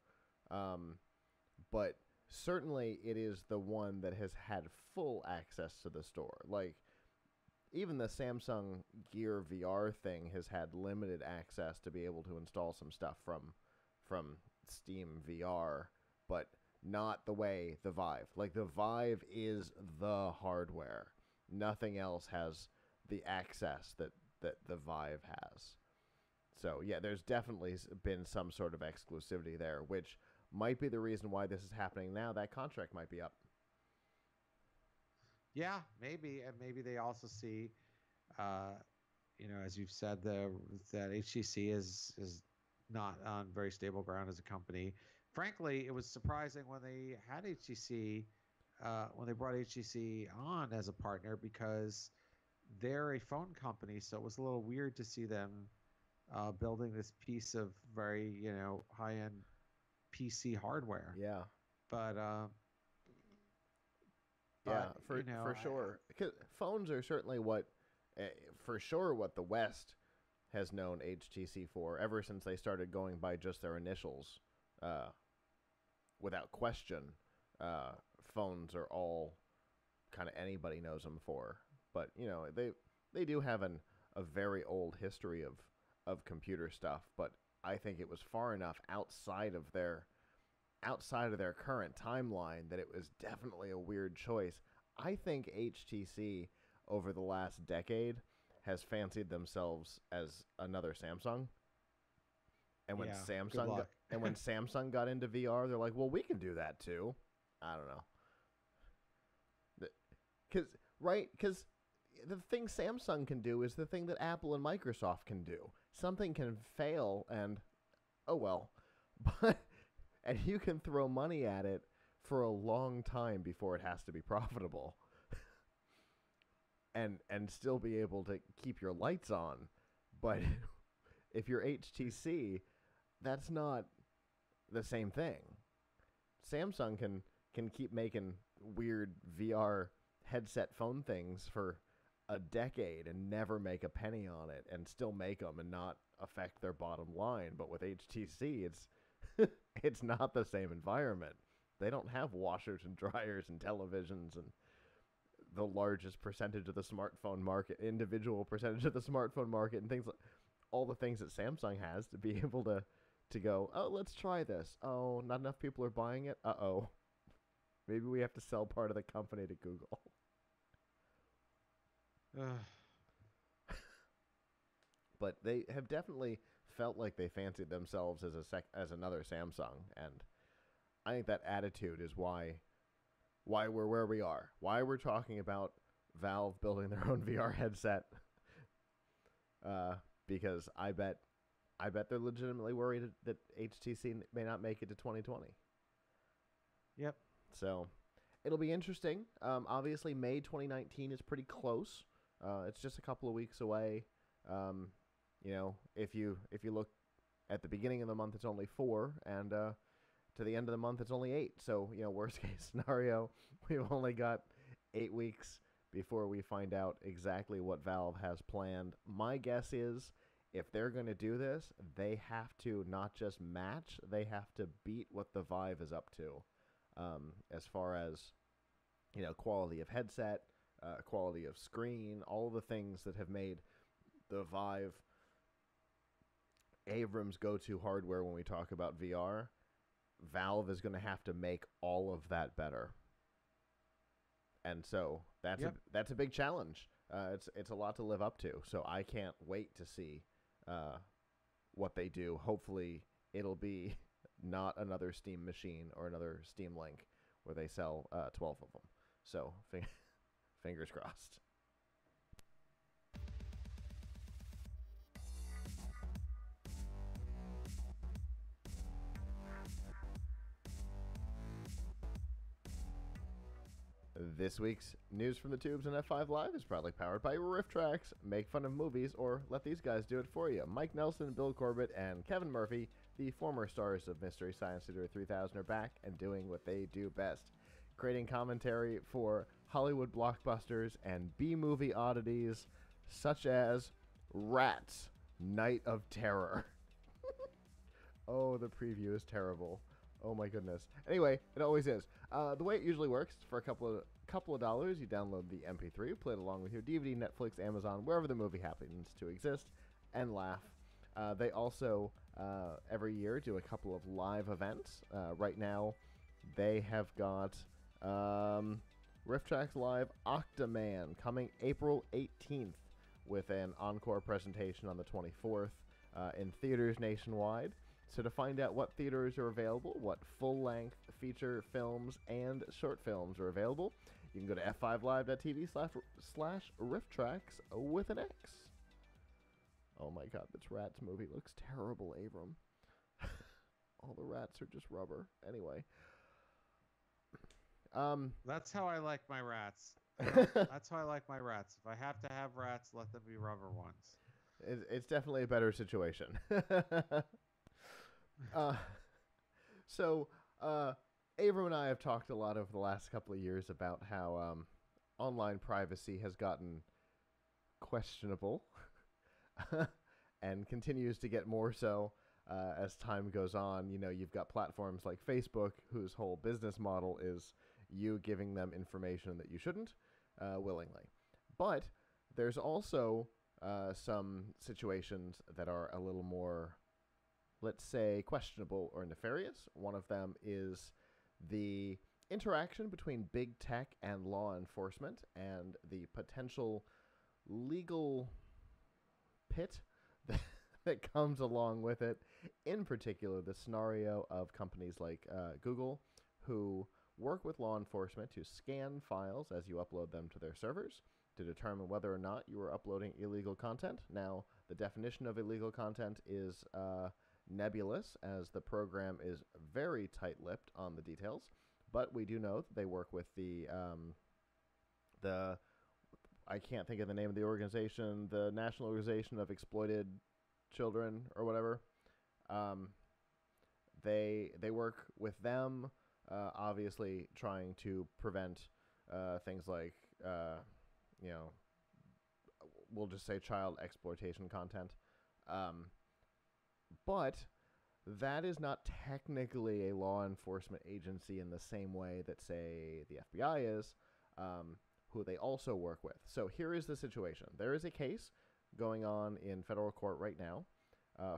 but certainly it is the one that has had full access to the store. Like, even the Samsung Gear VR thing has had limited access to be able to install some stuff from Steam VR, but not the way the Vive. Like, the Vive is the hardware. Nothing else has the access that the Vive has. So, yeah, there's definitely been some sort of exclusivity there, which might be the reason why this is happening now. That contract might be up. Yeah, maybe, and maybe they also see, uh, as you've said, that HTC is not on very stable ground as a company. Frankly, it was surprising when they had HTC, when they brought HTC on as a partner, because they're a phone company, so it was a little weird to see them building this piece of very, high-end PC hardware. Yeah. But yeah, for sure. 'Cause phones are certainly what the West has known HTC for ever since they started going by just their initials. Without question, phones are all kind of anybody knows them for. But they do have a very old history of computer stuff. But I think it was far enough outside of their current timeline that it was definitely a weird choice. I think HTC over the last decade has fancied themselves as another Samsung. And when Samsung got into VR, they're like, "Well, we can do that too." I don't know. Cuz the thing Samsung can do is the thing that Apple and Microsoft can do. Something can fail and oh well. But and you can throw money at it for a long time before it has to be profitable. and still be able to keep your lights on. But if you're HTC, that's not the same thing. Samsung can keep making weird VR headset phone things for a decade and never make a penny on it and still make them and not affect their bottom line. But with HTC, it's not the same environment. They don't have washers and dryers and televisions and the largest percentage of the smartphone market, individual percentage of the smartphone market, and things like all the things that Samsung has to be able to go, oh, let's try this. Oh, not enough people are buying it. Uh-oh. Maybe we have to sell part of the company to Google. But they have definitely felt like they fancied themselves as another Samsung, and I think that attitude is why we're where we are. Why we're talking about Valve building their own VR headset. Because I bet they're legitimately worried that HTC may not make it to 2020. Yep. So it'll be interesting. Obviously, May 2019 is pretty close. It's just a couple of weeks away. If you look at the beginning of the month, it's only 4, and to the end of the month, it's only 8. So, worst case scenario, we've only got 8 weeks before we find out exactly what Valve has planned. My guess is if they're going to do this, they have to not just match, they have to beat what the Vive is up to, as far as, quality of headset, quality of screen, all the things that have made the Vive Abrams go-to hardware when we talk about VR. Valve is going to have to make all of that better. And so that's a big challenge. It's a lot to live up to. So I can't wait to see what they do. Hopefully it'll be not another Steam machine or another Steam Link where they sell 12 of them. So fingers crossed. This week's News from the Tubes and F5 Live is proudly powered by Riff Tracks. Make fun of movies or let these guys do it for you. Mike Nelson, Bill Corbett, and Kevin Murphy, the former stars of Mystery Science Theater 3000, are back and doing what they do best, creating commentary for Hollywood blockbusters and B-movie oddities such as Rats, Night of Terror. Oh, the preview is terrible. Oh my goodness. Anyway, it always is. The way it usually works, for a couple of dollars, you download the MP3, play it along with your DVD, Netflix, Amazon, wherever the movie happens to exist, and laugh. They also every year do a couple of live events. Right now, they have got Riff Tracks Live Octaman coming April 18th with an encore presentation on the 24th in theaters nationwide. So to find out what theaters are available, what full-length feature films and short films are available, you can go to f5live.tv/rifftracks with an X. Oh my god, this Rats movie looks terrible, Abram. All the rats are just rubber. Anyway. That's how I like my rats. That's how I like my rats. If I have to have rats, let them be rubber ones. It's definitely a better situation. So, Abram and I have talked a lot over the last couple of years about how online privacy has gotten questionable and continues to get more so as time goes on. You know, you've got platforms like Facebook, whose whole business model is you giving them information that you shouldn't willingly. But there's also some situations that are a little more, let's say, questionable or nefarious. One of them is the interaction between big tech and law enforcement and the potential legal pit that comes along with it. In particular, the scenario of companies like Google, who work with law enforcement to scan files as you upload them to their servers to determine whether or not you are uploading illegal content. Now, the definition of illegal content is nebulous, as the program is very tight-lipped on the details, but we do know that they work with the I can't think of the name of the organization, the National Organization of Exploited Children or whatever. They work with them, obviously trying to prevent things like we'll just say child exploitation content. But that is not technically a law enforcement agency in the same way that, say, the FBI is, who they also work with. So here is the situation. There is a case going on in federal court right now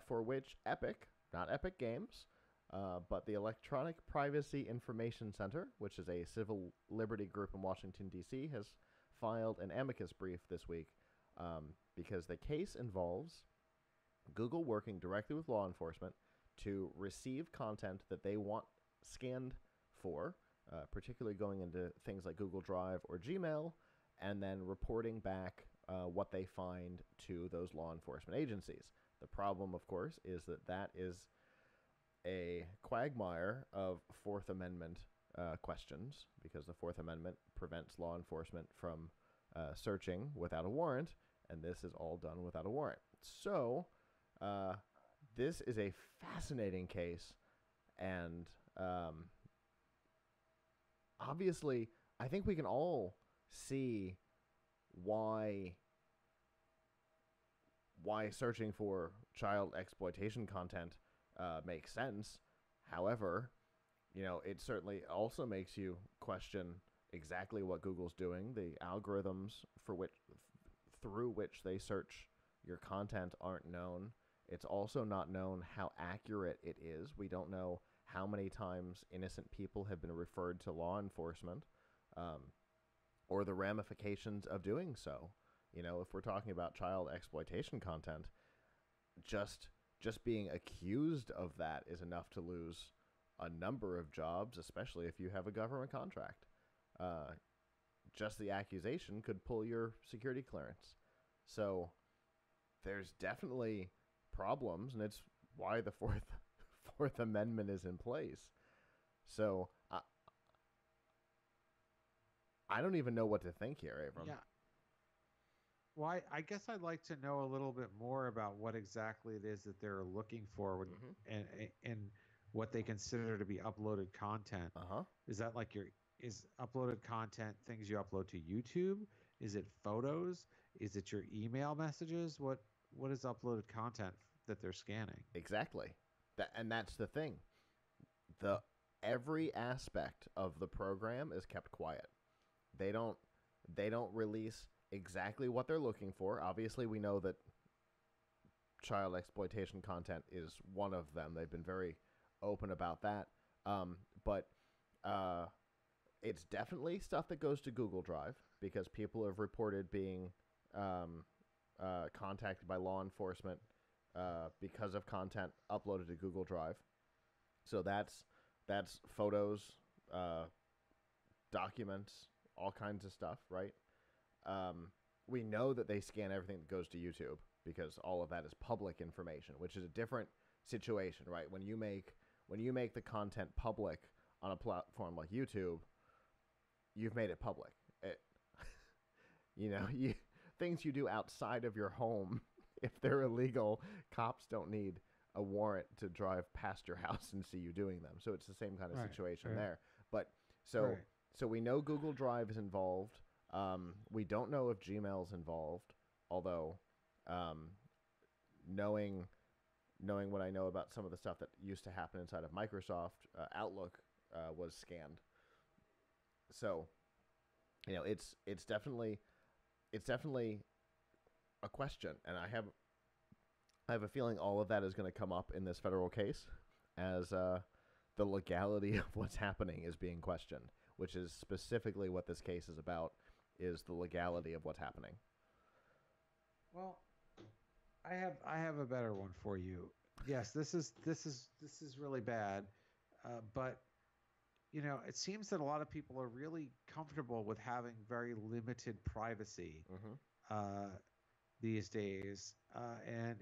for which Epic, not Epic Games, but the Electronic Privacy Information Center, which is a civil liberty group in Washington, D.C., has filed an amicus brief this week because the case involves Google working directly with law enforcement to receive content that they want scanned for, particularly going into things like Google Drive or Gmail, and then reporting back what they find to those law enforcement agencies. The problem, of course, is that that is a quagmire of Fourth Amendment questions, because the Fourth Amendment prevents law enforcement from searching without a warrant, and this is all done without a warrant. So this is a fascinating case, and obviously I think we can all see why searching for child exploitation content makes sense. However, it certainly also makes you question exactly what Google's doing. The algorithms through which they search your content aren't known. It's also not known how accurate it is. We don't know how many times innocent people have been referred to law enforcement, or the ramifications of doing so. If we're talking about child exploitation content, just being accused of that is enough to lose a number of jobs, especially if you have a government contract. Just the accusation could pull your security clearance. So there's definitely problems, and it's why the Fourth Amendment is in place. So I don't even know what to think here, Abram. Yeah. Well, I guess I'd like to know a little bit more about what exactly it is that they're looking for and what they consider to be uploaded content. Is that like is uploaded content things you upload to YouTube? Is it photos? Is it your email messages? What what is uploaded content that they're scanning? Exactly. And that's the thing. The Every aspect of the program is kept quiet. They don't release exactly what they're looking for. Obviously, we know that child exploitation content is one of them. They've been very open about that. But it's definitely stuff that goes to Google Drive because people have reported being contacted by law enforcement because of content uploaded to Google Drive. So that's photos, documents, all kinds of stuff, right? We know that they scan everything that goes to YouTube because all of that is public information, which is a different situation, right? When you make the content public on a platform like YouTube, you've made it public. Things you do outside of your home, if they're illegal, cops don't need a warrant to drive past your house and see you doing them. So it's the same kind of situation there. But so we know Google Drive is involved. We don't know if Gmail's involved, although knowing what I know about some of the stuff that used to happen inside of Microsoft, Outlook was scanned. So, it's definitely a question, and I have a feeling all of that is going to come up in this federal case as the legality of what's happening is being questioned, which is specifically what this case is about, is the legality of what's happening. Well, I have a better one for you. Yes, this is really bad, but it seems that a lot of people are really comfortable with having very limited privacy these days, and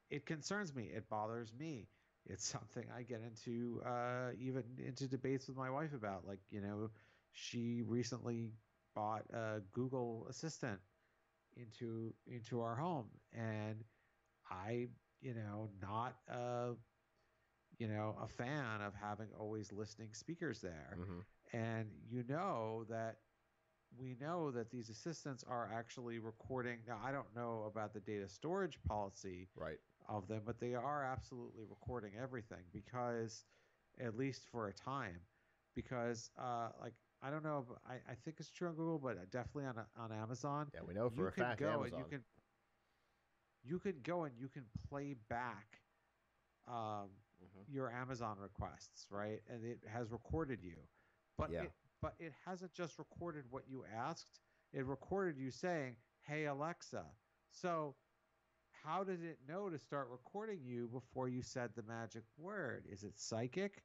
it concerns me. It bothers me. It's something I get into even into debates with my wife about. Like, she recently bought a Google Assistant into our home, and I, not a fan of having always listening speakers there. And we know that these assistants are actually recording. Now, I don't know about the data storage policy of them, but they are absolutely recording everything because, at least for a time, because I don't know, I think it's true on Google, but definitely on Amazon. Yeah, we know for a fact Amazon. You can go and you can play back your Amazon requests, right? And it has recorded you, but it hasn't just recorded what you asked. It recorded you saying, "Hey Alexa." So how did it know to start recording you before you said the magic word? Is it psychic?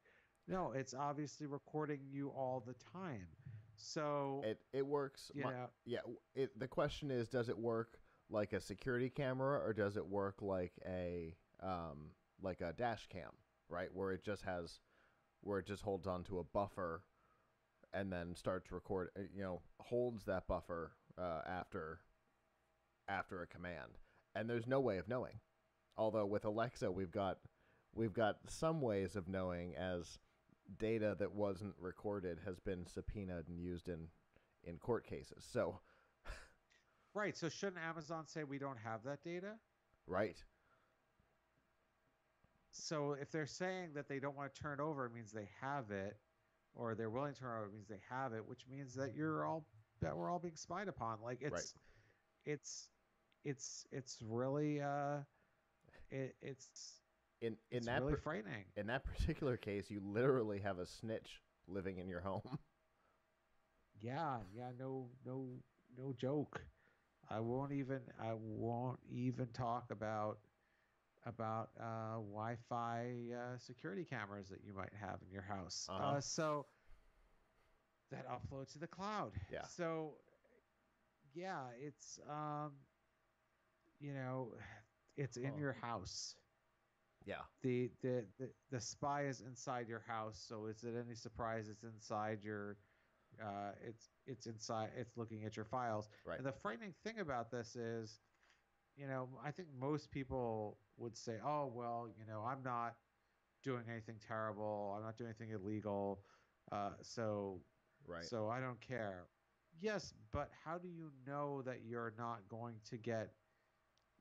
No, it's obviously recording you all the time. So it works. The question is, does it work like a security camera, or does it work like a dash cam, right? Where it just holds onto a buffer and then starts to record, holds that buffer after a command. And there's no way of knowing. Although with Alexa, we've got some ways of knowing, as data that wasn't recorded has been subpoenaed and used in court cases. So right. So shouldn't Amazon say we don't have that data? Right. So if they're saying that they don't want to turn it over, it means they have it, or they're willing to turn it over, it means they have it, which means that we're all being spied upon. Like it's really it's really frightening. In that particular case, you literally have a snitch living in your home. Yeah, no joke. I won't even talk about Wi-Fi security cameras that you might have in your house. So that upload to the cloud. Yeah. So yeah, it's it's in your house. Yeah. The spy is inside your house. So is it any surprise it's inside your it's inside, it's looking at your files. Right. And the frightening thing about this is, I think most people would say, oh, well, I'm not doing anything terrible. I'm not doing anything illegal. So I don't care. Yes, but how do you know that you're not going to get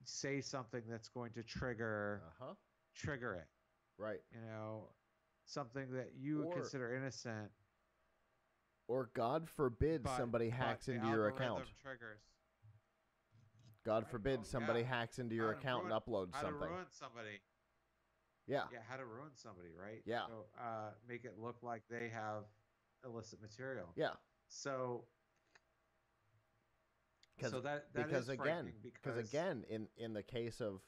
say something that's going to trigger Uh-huh. trigger it. Right. Something that you would Or consider innocent, God forbid but somebody hacks the into your algorithm account. triggers. God Right? forbid Oh somebody yeah. hacks into your account and uploads How to something. ruin somebody. Yeah. Yeah, how to ruin somebody, right? Yeah. So make it look like they have illicit material. Yeah. So that because is again, frightening because in the case of,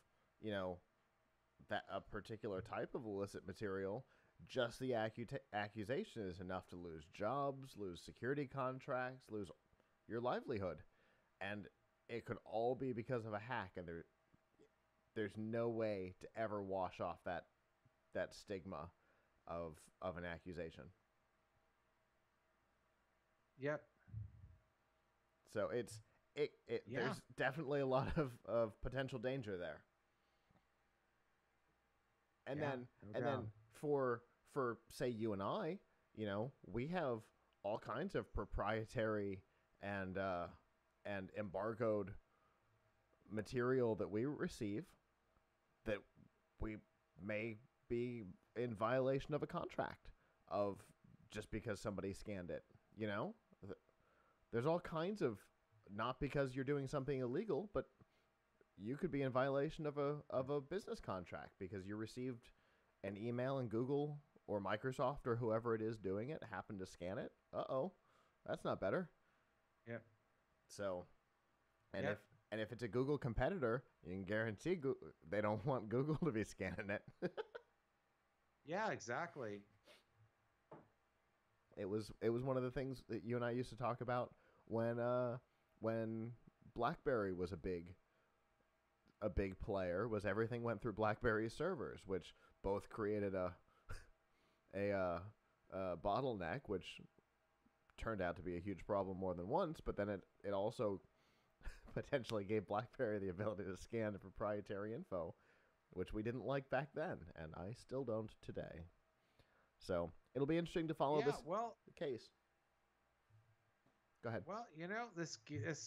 that a particular type of illicit material, just the accusation is enough to lose jobs, lose security contracts, lose your livelihood. And it could all be because of a hack, and there's no way to ever wash off that stigma of an accusation. Yep. So there's definitely a lot of potential danger there. And then for say you and I, we have all kinds of proprietary and embargoed material that we receive that we may be in violation of a contract of just because somebody scanned it. There's all kinds of, not because you're doing something illegal, but you could be in violation of a business contract because you received an email and Google or Microsoft or whoever it is doing it happened to scan it. Uh-oh, that's not better. Yep. So, and if it's a Google competitor, you can guarantee they don't want Google to be scanning it. Yeah, exactly. It was one of the things that you and I used to talk about when BlackBerry was a big player, was everything went through BlackBerry's servers, which both created a bottleneck, which turned out to be a huge problem more than once, but then it also potentially gave BlackBerry the ability to scan the proprietary info, which we didn't like back then, and I still don't today. So it'll be interesting to follow this case. Go ahead. Well, this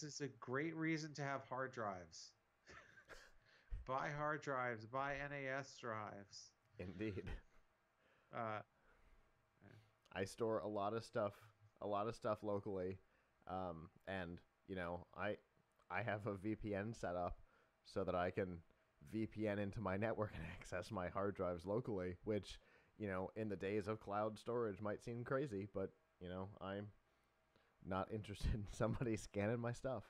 is a great reason to have hard drives. Buy hard drives, buy NAS drives. Indeed. I store a lot of stuff locally, and I have a VPN set up so that I can VPN into my network and access my hard drives locally, which in the days of cloud storage might seem crazy, but I'm not interested in somebody scanning my stuff.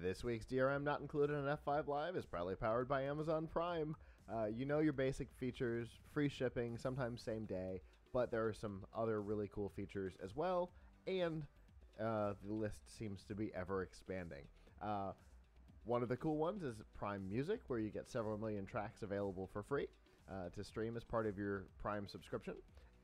This week's DRM not included in F5 Live is proudly powered by Amazon Prime. Your basic features, free shipping, sometimes same day, but there are some other really cool features as well, and the list seems to be ever expanding. One of the cool ones is Prime Music, where you get several million tracks available for free to stream as part of your Prime subscription.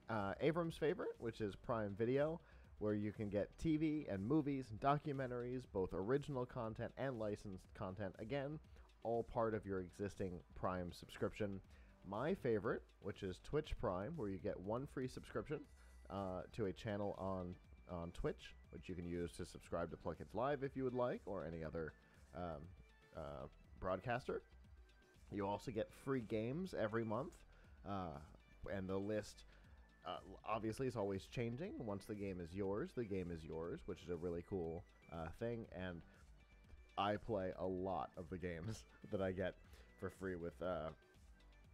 Avram's favorite, which is Prime Video, where you can get TV and movies and documentaries, both original content and licensed content, again, all part of your existing Prime subscription. My favorite, which is Twitch Prime, where you get one free subscription to a channel on Twitch, which you can use to subscribe to PLUGHITZ Live if you would like, or any other broadcaster. You also get free games every month, and the list obviously is always changing. Once the game is yours, which is a really cool thing, and I play a lot of the games that I get for free with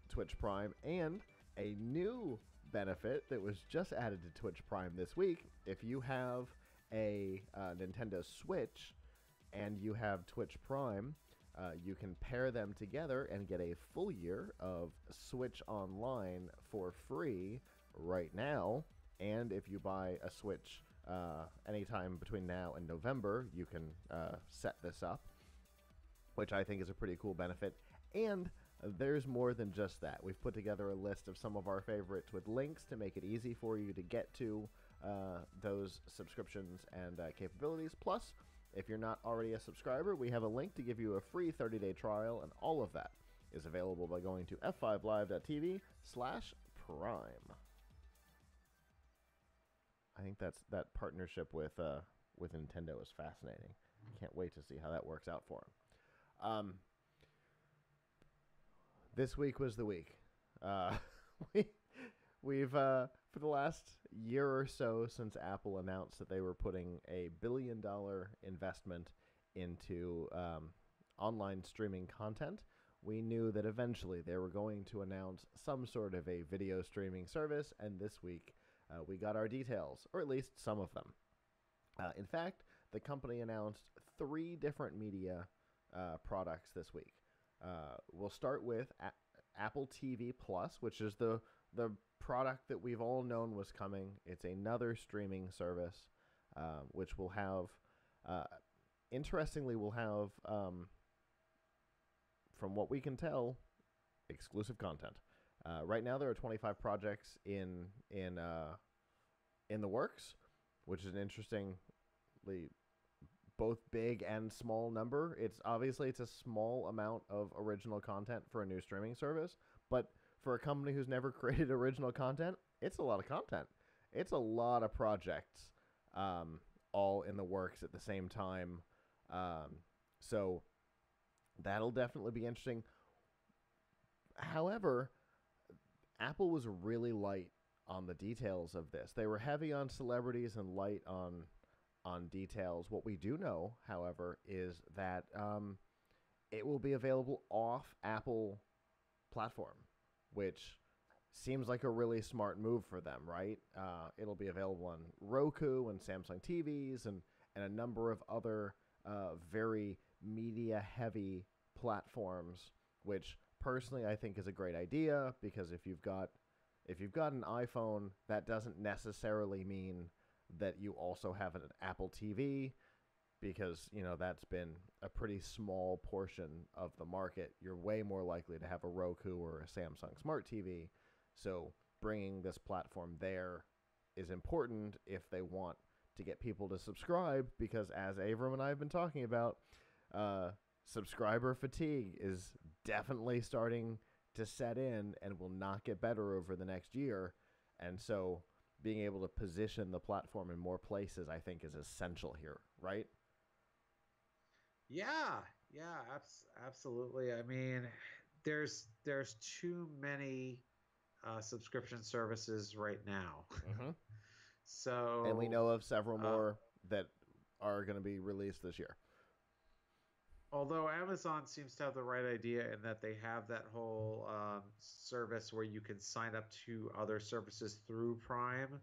Twitch Prime. And a new benefit that was just added to Twitch Prime this week: if you have a Nintendo Switch and you have Twitch Prime, you can pair them together and get a full year of Switch Online for free right now. And if you buy a Switch anytime between now and November, you can set this up, which I think is a pretty cool benefit. And there's more than just that. We've put together a list of some of our favorites with links to make it easy for you to get to those subscriptions and capabilities. Plus, If you're not already a subscriber, we have a link to give you a free 30-day trial, and all of that is available by going to f5live.tv/prime. I think that partnership with Nintendo is fascinating. Can't wait to see how that works out for them. This week was the week. We've for the last year or so since Apple announced that they were putting a $1 billion investment into online streaming content, we knew that eventually they were going to announce some sort of a video streaming service, and this week we got our details, or at least some of them. In fact, the company announced 3 different media products this week. We'll start with Apple TV Plus, which is the product that we've all known was coming. It's another streaming service, which will have, interestingly, from what we can tell, exclusive content. Right now, there are 25 projects in the works, which is an interestingly both big and small number. It's a small amount of original content for a new streaming service, but for a company who's never created original content, it's a lot of content. It's a lot of projects, all in the works at the same time. So that'll definitely be interesting. However, Apple was really light on the details of this. They were heavy on celebrities and light on details. What we do know, however, is that it will be available off Apple platform, which seems like a really smart move for them, right? It'll be available on Roku and Samsung TVs and a number of other very media-heavy platforms, which personally I think is a great idea, because if you've got an iPhone, that doesn't necessarily mean that you also have an Apple TV, because, you know, that's been a pretty small portion of the market. You're way more likely to have a Roku or a Samsung Smart TV. So bringing this platform there is important if they want to get people to subscribe, because as Avram and I have been talking about, subscriber fatigue is definitely starting to set in and will not get better over the next year. And so being able to position the platform in more places, I think, is essential here, right? Yeah, absolutely. I mean, there's too many subscription services right now. Mm-hmm. So, and we know of several more that are going to be released this year. Although Amazon seems to have the right idea in that they have that whole service where you can sign up to other services through Prime,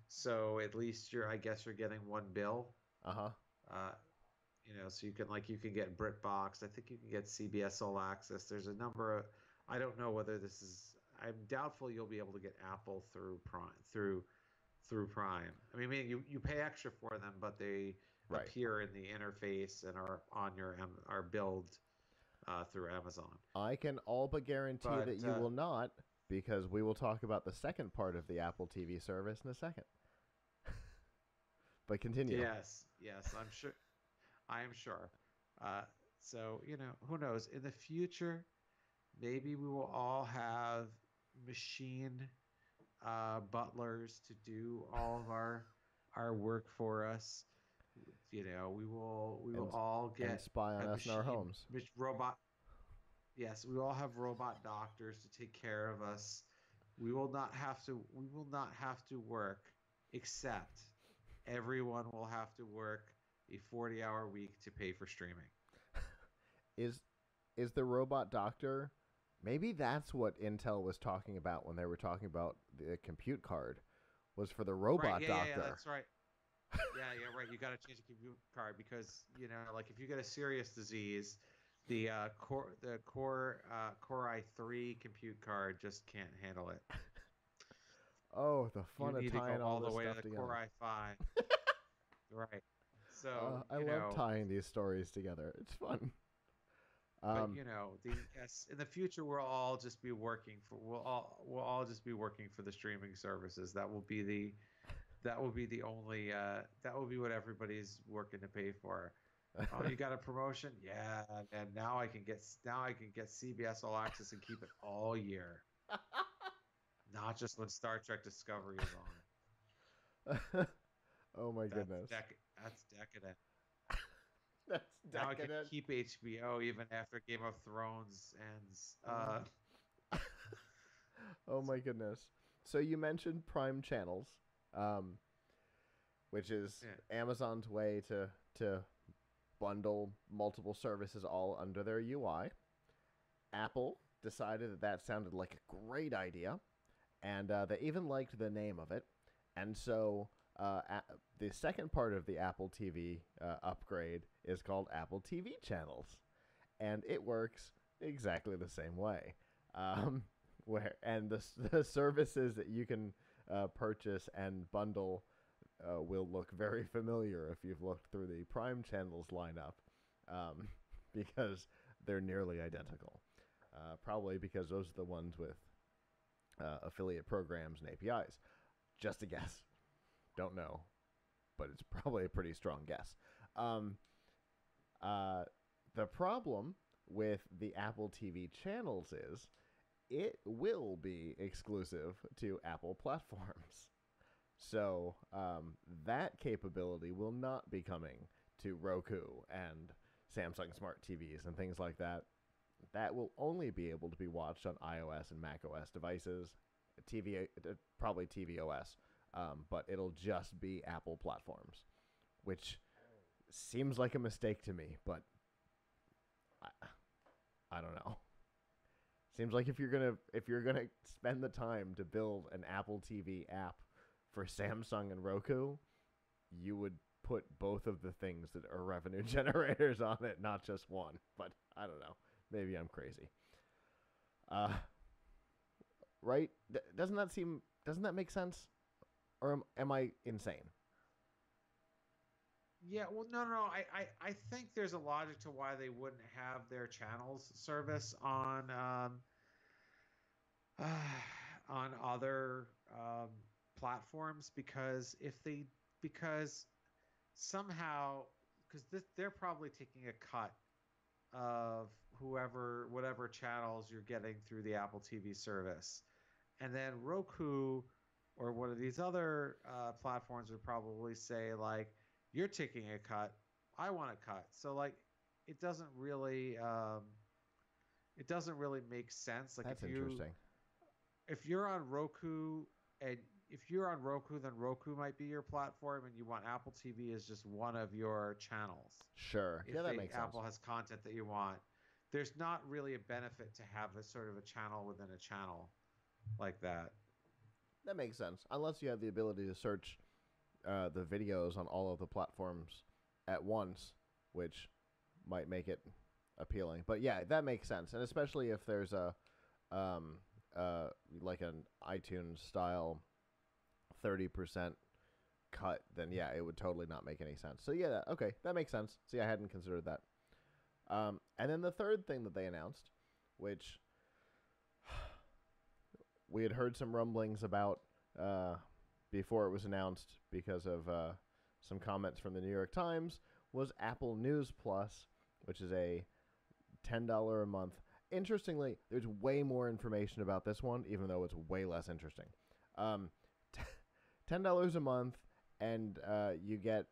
so at least you're getting one bill. You know, so you can get BritBox. I think you can get CBS All Access. There's a number of, I don't know whether this is, I'm doubtful you'll be able to get Apple through Prime through Prime. I mean, you pay extra for them, but they appear in the interface and are billed through Amazon. I can all but guarantee that you will not, because we will talk about the second part of the Apple TV service in a second. But continue. Yes, I am sure. So, you know, who knows? In the future, maybe we will all have machine butlers to do all of our work for us. You know, we will all get and spy on us in our homes. Robot. Yes, we all have robot doctors to take care of us. We will not have to work, except everyone will have to work a 40-hour week to pay for streaming. Is the robot doctor? Maybe that's what Intel was talking about when they were talking about the compute card, was for the robot doctor. Yeah, that's right. Yeah, right. You got to change the compute card because, you know, like if you get a serious disease, the Core i3 compute card just can't handle it. Oh, the fun of tying all the this way stuff to the together. Core i5. Right. So I love tying these stories together. It's fun. But you know, in the future we'll all just be working for the streaming services. That will be the only that will be what everybody's working to pay for. Oh, you got a promotion? Yeah, and now I can get CBS All Access and keep it all year, not just when Star Trek Discovery is on. Oh my goodness. That's decadent. That's Now I can decadent. keep HBO even after Game of Thrones ends. Oh my goodness. So you mentioned Prime Channels, um, which is Yeah. Amazon's way to bundle multiple services all under their UI. Apple decided that that sounded like a great idea, and they even liked the name of it. And so the second part of the Apple TV upgrade is called Apple TV Channels, and it works exactly the same way. Um, the services that you can purchase and bundle will look very familiar if you've looked through the Prime Channels lineup, um, because they're nearly identical. Probably because those are the ones with affiliate programs and APIs. Just a guess. Don't know, but it's probably a pretty strong guess. Um, uh, the problem with the Apple TV channels is it will be exclusive to Apple platforms. So that capability will not be coming to Roku and Samsung Smart TVs and things like that. That will only be able to be watched on iOS and macOS devices, probably tvOS, but it'll just be Apple platforms, which seems like a mistake to me, but I, I don't know. Seems like if you're gonna spend the time to build an Apple TV app for Samsung and Roku, you would put both of the things that are revenue generators on it, not just one. But I don't know. Maybe I'm crazy. Uh, right? Doesn't that make sense? Or am I insane? Yeah, well, no. I think there's a logic to why they wouldn't have their channels service on other platforms because somehow they're probably taking a cut of whatever channels you're getting through the Apple TV service, and then Roku or one of these other platforms would probably say like, "You're taking a cut, I want a cut." So like, it doesn't really make sense. Like That's interesting. if you're on Roku and if you're on Roku, then Roku might be your platform, and you want Apple TV as just one of your channels. Sure. Yeah, that makes sense. Apple has content that you want, there's not really a benefit to have a sort of a channel within a channel like that. That makes sense. Unless you have the ability to search the videos on all of the platforms at once, which might make it appealing. But yeah, that makes sense, and especially if there's a um, like an iTunes style 30% cut, then yeah, it would totally not make any sense. So yeah, okay, that makes sense. See, I hadn't considered that. And then the third thing that they announced, which we had heard some rumblings about before it was announced because of some comments from the New York Times, was Apple News Plus, which is a $10 a month. Interestingly, there's way more information about this one, even though it's way less interesting. $10 a month, and you get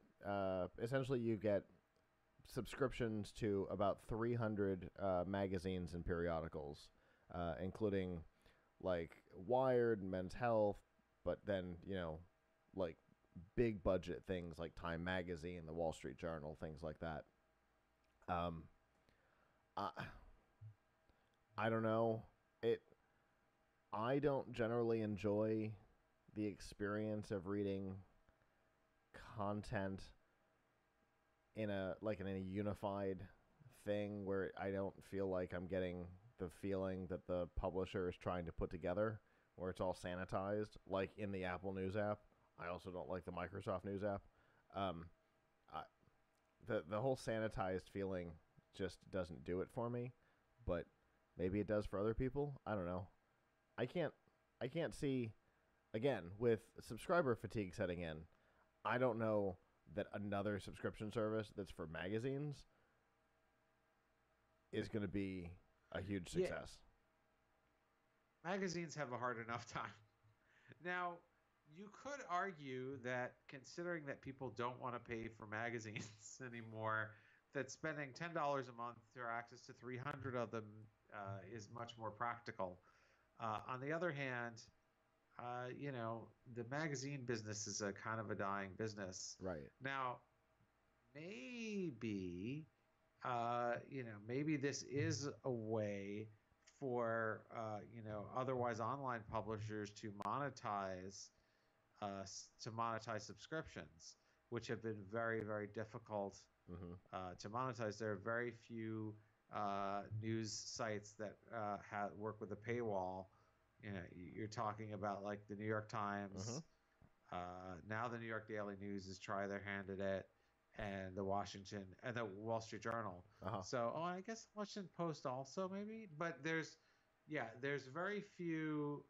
essentially you get subscriptions to about 300 magazines and periodicals, including like Wired and Men's Health, but then like big budget things like Time Magazine, the Wall Street Journal, things like that. I don't know. I don't generally enjoy the experience of reading content in a unified thing where I don't feel like I'm getting the feeling that the publisher is trying to put together, where it's all sanitized, like in the Apple News app. I also don't like the Microsoft News app. I, the whole sanitized feeling just doesn't do it for me, but maybe it does for other people. I don't know. I can't see, again, with subscriber fatigue setting in, I don't know that another subscription service that's for magazines is going to be a huge success. Yeah. Magazines have a hard enough time. Now, you could argue that considering that people don't want to pay for magazines anymore, that spending $10 a month for access to 300 of them is much more practical. On the other hand, the magazine business is a kind of a dying business. Right. Now, maybe, maybe this is a way for, otherwise online publishers to monetize subscriptions, which have been very, very difficult to monetize. There are very few news sites that work with a paywall. You're talking about like the New York Times. Now the New York Daily News has tried their hand at it, and the Wall Street Journal. So, I guess Washington Post also maybe, but there's very few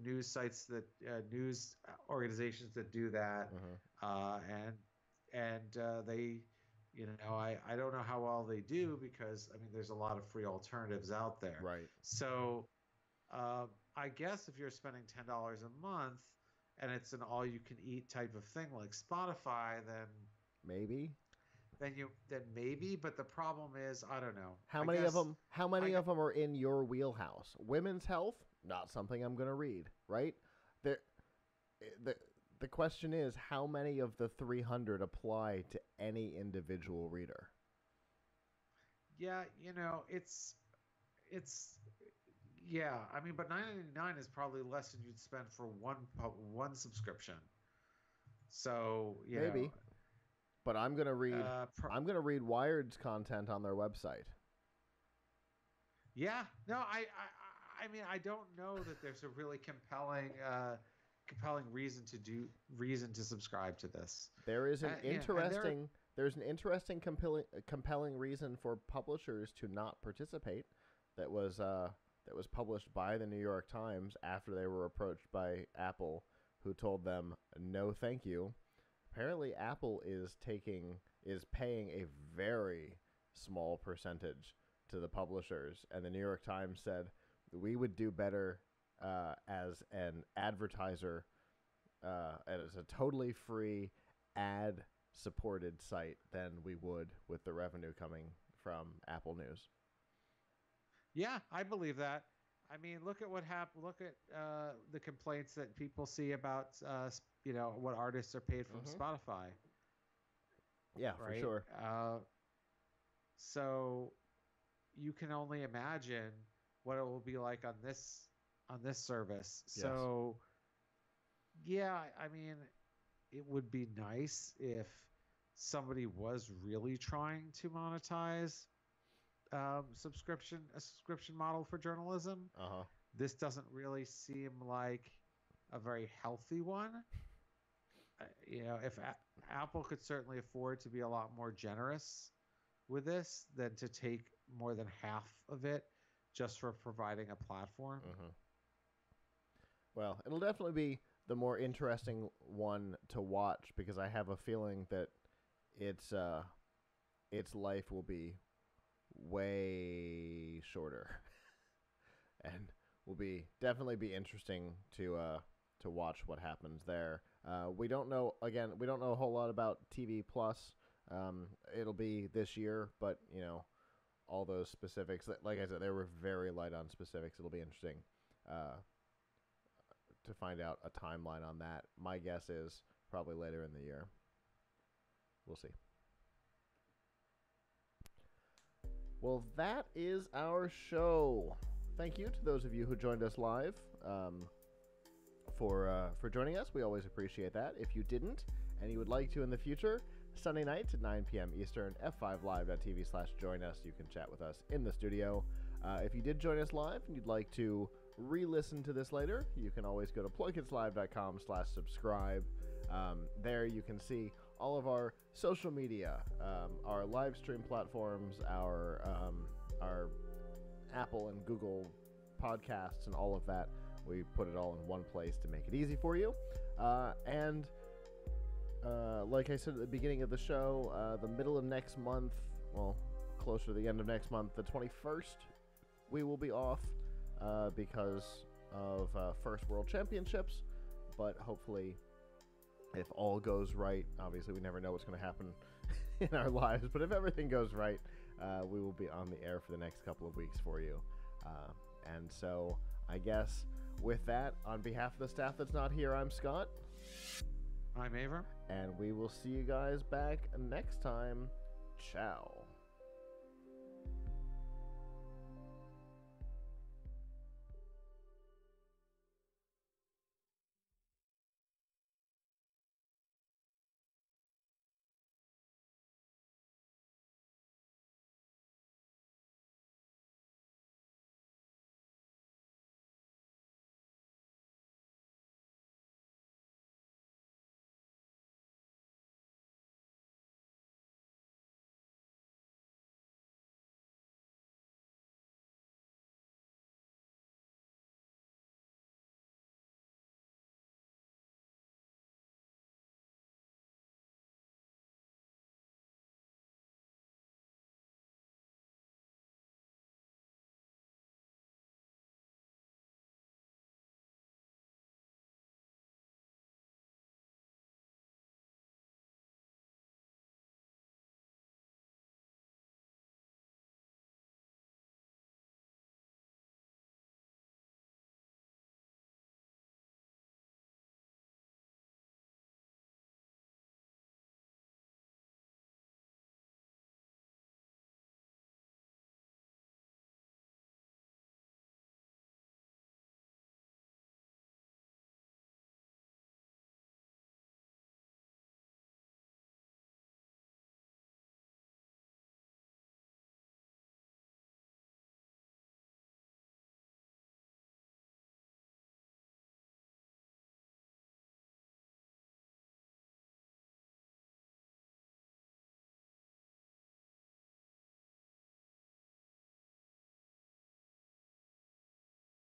news sites that news organizations that do that, and they, I don't know how well they do, because I mean there's a lot of free alternatives out there. Right. So, I guess if you're spending $10 a month and it's an all-you-can-eat type of thing like Spotify, then maybe. Then maybe, but the problem is, I don't know. How many of them are in your wheelhouse? Women's health, not something I'm going to read, right? The question is, how many of the 300 apply to any individual reader? Yeah, yeah. I mean, but $9.99 is probably less than you'd spend for one subscription. So maybe. But I'm gonna read. I'm gonna read Wired's content on their website. Yeah. No, I mean, I don't know that there's a really compelling reason to subscribe to this. There is an interesting. There's an interesting compelling reason for publishers to not participate. That was published by the New York Times after they were approached by Apple, who told them no, thank you. Apparently, Apple is paying a very small percentage to the publishers, and the New York Times said we would do better as an advertiser, as a totally free ad-supported site than we would with the revenue coming from Apple News. Yeah, I believe that. I mean, look at what happened. Look at the complaints that people see about, what artists are paid from Spotify. Yeah, right? For sure. So you can only imagine what it will be like on this service. Yes. So, yeah, I mean, it would be nice if somebody was really trying to monetize a subscription model for journalism. This doesn't really seem like a very healthy one. If Apple could certainly afford to be a lot more generous with this than to take more than half of it just for providing a platform. Well, it'll definitely be the more interesting one to watch, because I have a feeling that its life will be way shorter, and will definitely be interesting to watch what happens there. We don't know a whole lot about TV Plus. It'll be this year, but all those specifics, like I said, they were very light on specifics. It'll be interesting to find out a timeline on that. My guess is probably later in the year. We'll see. Well, that is our show. Thank you to those of you who joined us live for joining us. We always appreciate that. If you didn't and you would like to in the future, Sunday nights at 9 p.m. Eastern, f5live.tv/join us. You can chat with us in the studio. If you did join us live and you'd like to re-listen to this later, you can always go to PLUGHITZlive.com/subscribe. There you can see all of our social media, our live stream platforms, our Apple and Google podcasts and all of that. We put it all in one place to make it easy for you. And like I said at the beginning of the show, the middle of next month, well, closer to the end of next month, the 21st, we will be off because of First World Championships. But hopefully, if all goes right, obviously we never know what's going to happen in our lives, but if everything goes right, we will be on the air for the next couple of weeks for you. And so I guess with that, on behalf of the staff that's not here, I'm Scott. I'm Avram. And we will see you guys back next time. Ciao.